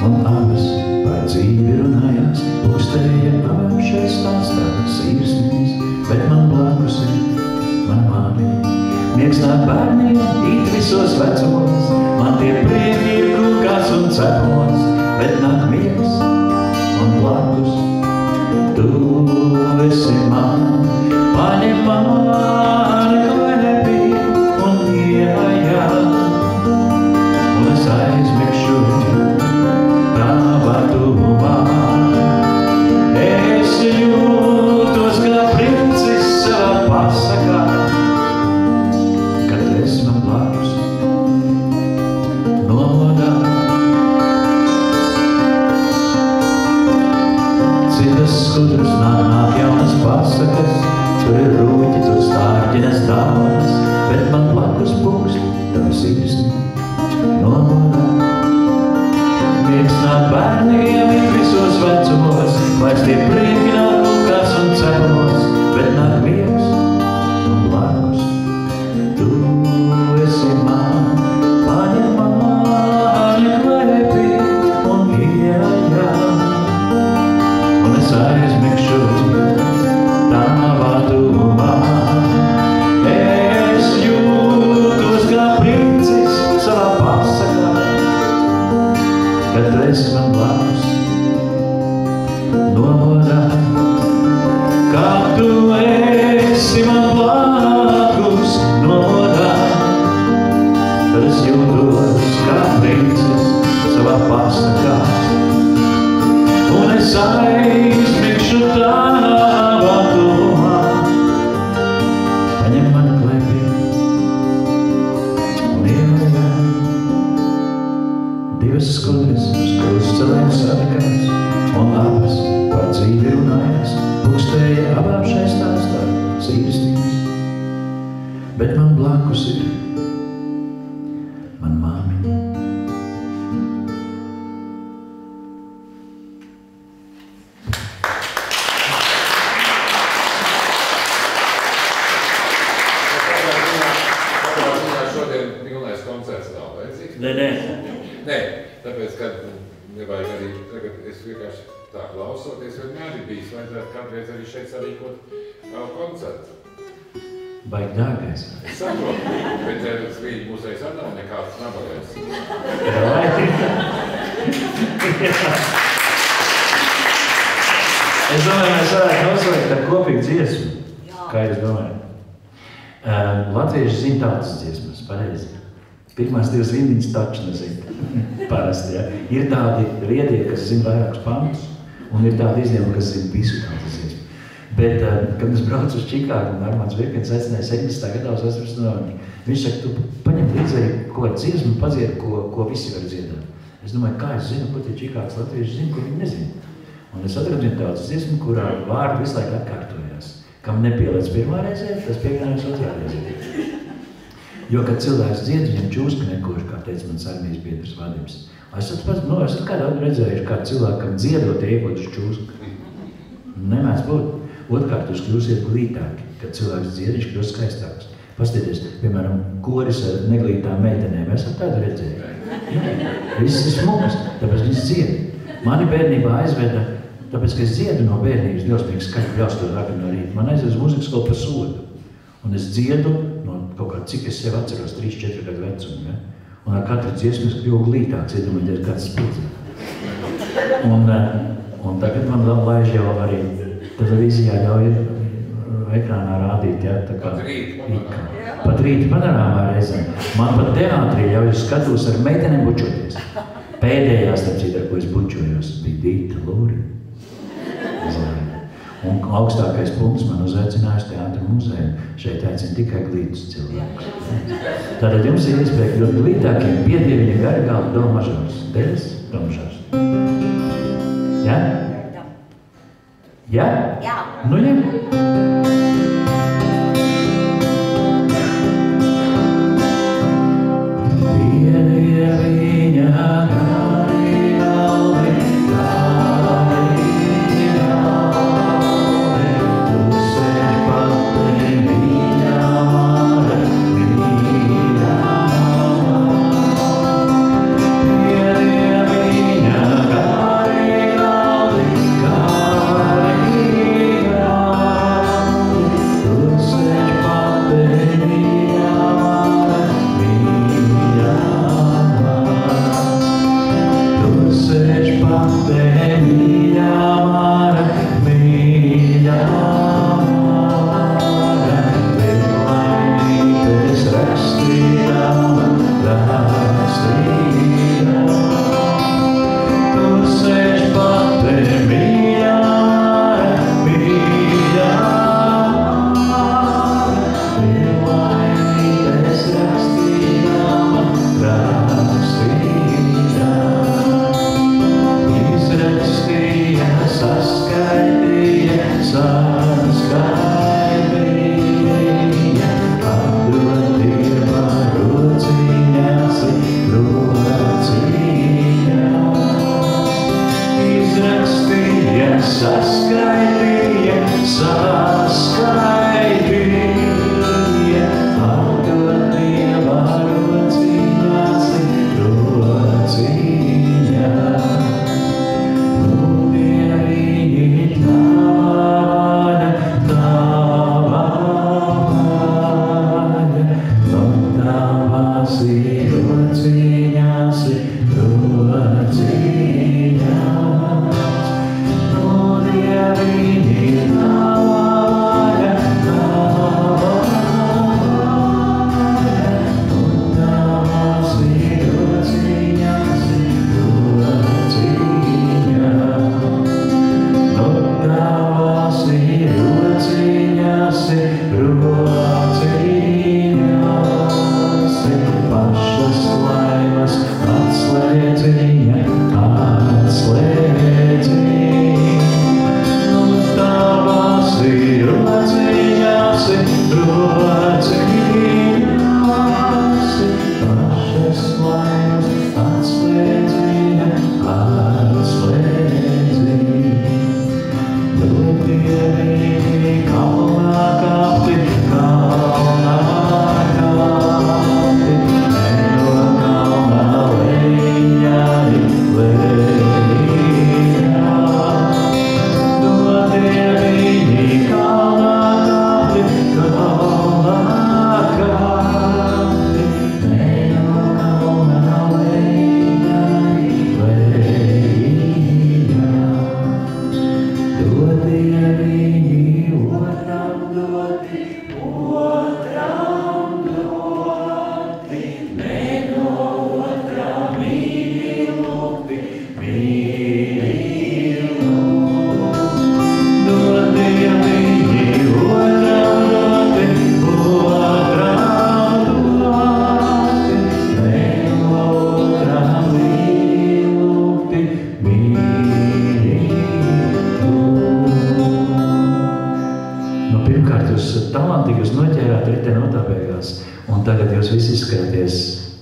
un abas par dzīvi runājās, pūkstēja abām šeit stāstā sirsnīs, bet man blakus ir mana māmiņa. Miegs nāk bērniem, īt visos vecumos, man tie prieki ir kūkās un cepumos, bet nāk miegs un blakus, tu esi man, paņem mani klēpī un iejā, un es aizmigšu tavā tuvumā. Es jūtos kā princis savā pasakā, kad tu esi man blakus nomodā. Citas skudras nāk jaunas pasakas, tur ir rūķi, tur stārķinas dāvanas, bet man blakus pūkst tavu sirsni nomodā. Miegs nāk bērniem ir visos vecumos, vairs tie prieki nav lūkās un cepumos, bet nāk miegs un blakus, tu esi man, paņem mani klēpī un iejā, un es aizmigšu tavā tuvumā. Es jūtos kā princis savā pasakā, kad tu esi man blakus nomodā. Kā tu esi man blakus nomodā, tad es jūtos kā princis savā pasakā, un es aizmigšu tavā tuvumā. Paņem mani klēpī un iejā. Divas skudras uz krustcelēm satikās, un abas par dzīvi runājās, pūkstēja abām šai stāstā sirsnīs, bet man blakus ir man māmiņa. Šodien mīlnais koncerts nav vajadzīgs. Nē, tāpēc, kad nevajag arī tagad, es vienkārši tā klausoties, vienmēr ir bijis, vajadzētu kādreiz arī šeit sarīkot koncertu. Baigi dārgais. Es saprotu, bet Svīļu muzejs arī nav nekāds nabagais. Es domāju, mēs varētu noslēgt ar kopīgu dziesmu. Kā jūs domājat? Latvieši zina tautas dziesmas, pareizi. Pirmās divas rindiņas taču nezina. Parasti, ja. Ir tādi riedie, kas zina vairākus pantus, un ir tādi izņēmumi, kas zina visu tautas dziesmu. Bet, kad es braucu uz Čikāgu, un Armāns Virkens aicināja 17. gadā uz 18. novembrī, viņš saka, tu paņem līdzi arī kaut kādu dziesmu un padziedi, ko visi var dziedāt. Es domāju, kā es zinu, ko tie Čikāgas latvieši zina, ko viņi nezina. Un es atradu vienu tautas dziesmu, kurā vārdi visu laiku atkārtojās. Kam nepielēc pirmā reizē, tas pievienojas otrā reizē. Jo, kad cilvēks dzied, viņam čūska nekoši, kā teica mans armijas biedrs Vadims. Es kādā redzējuši, kā cilvēkam dziedot iekot uz čūsku. Nemēdz būt. Otrkārt, jūs kļūsiet glītāki, kad cilvēks dzied, viņš kļūst skaistāks. Pastieties, piemēram, koris ar neglītām meitenēm. Esat tādu redzēju? Viss ir smukas, tāpēc viņš dzied. Mani bērnībā aizveda, tāpēc, ka es dziedu no bērnības ļausmīgi skaļi bļaustot agri no rīta. Man aizved uz muzikas skolu par sodu. Un es dziedu no kaut kā, cik es sev atceros, 3-4 gadu vecumu. Ja? Un Un ar katru dziesmu es kļuvu glītāks, iedomājieties, kāds spildzē. Un tagad man laiž jau arī televīzijā ļauj ekrānā rādīt, jā, tā kā pat rīta panorāmā reizē. Man pat teātrī ļauj skatos ar meitenēm bučoties. Pēdējā starpcīt, ar ko es bučojos, bija Dīta Lūri. Un augstākais punkts man uzaicinājuši Teātra muzeju. Šeit aicina tikai glītus cilvēkus. Tātad jums ir iespēja kļūt glītākiem piedieviņa Garigalda do mažors. Deļas do mažors. Jā? Jā? Jā. Nu, jā. Piedieviņa Garigaldi,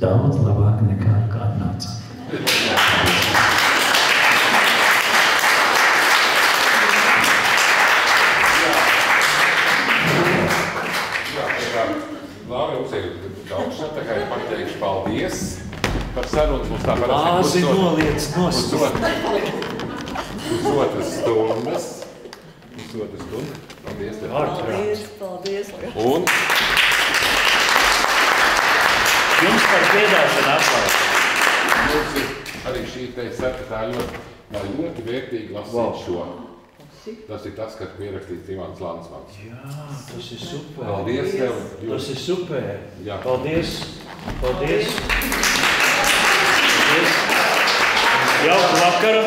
daudz labāk nekā atnāca. Laura, jums ir augšā, tā kā pateikšu paldies par sarunu. Mums tā Lāzi noliec nost. Pusotras stundas. Paldies. Paldies. Un Jums par dziedāšanu aplausi. Mums ir arī šī te septītā ļoti vērtīgi lasīt šo. Tas ir tas, kas pierakstīts Imants Landsmans. Jā, tas ir super. Paldies tev. Tas ir super. Jā. Paldies. Paldies. Paldies. Jauku vakaru.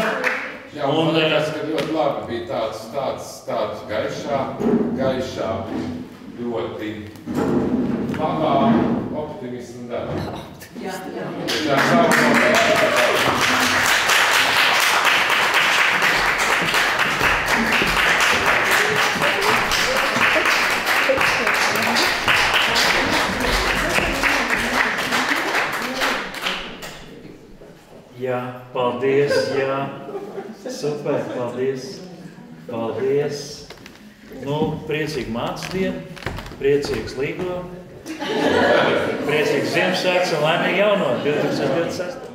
Jā, un man liekas, ka ļoti labi bija tāds gaišā, ļoti labā optimismu dara. Jā. Jā, paldies, jā. Super, paldies. Paldies. Nu, priecīgi mācas dienu, priecīgs Līgo, priecīgs Ziemassvētks un laimīgi jauno 2026.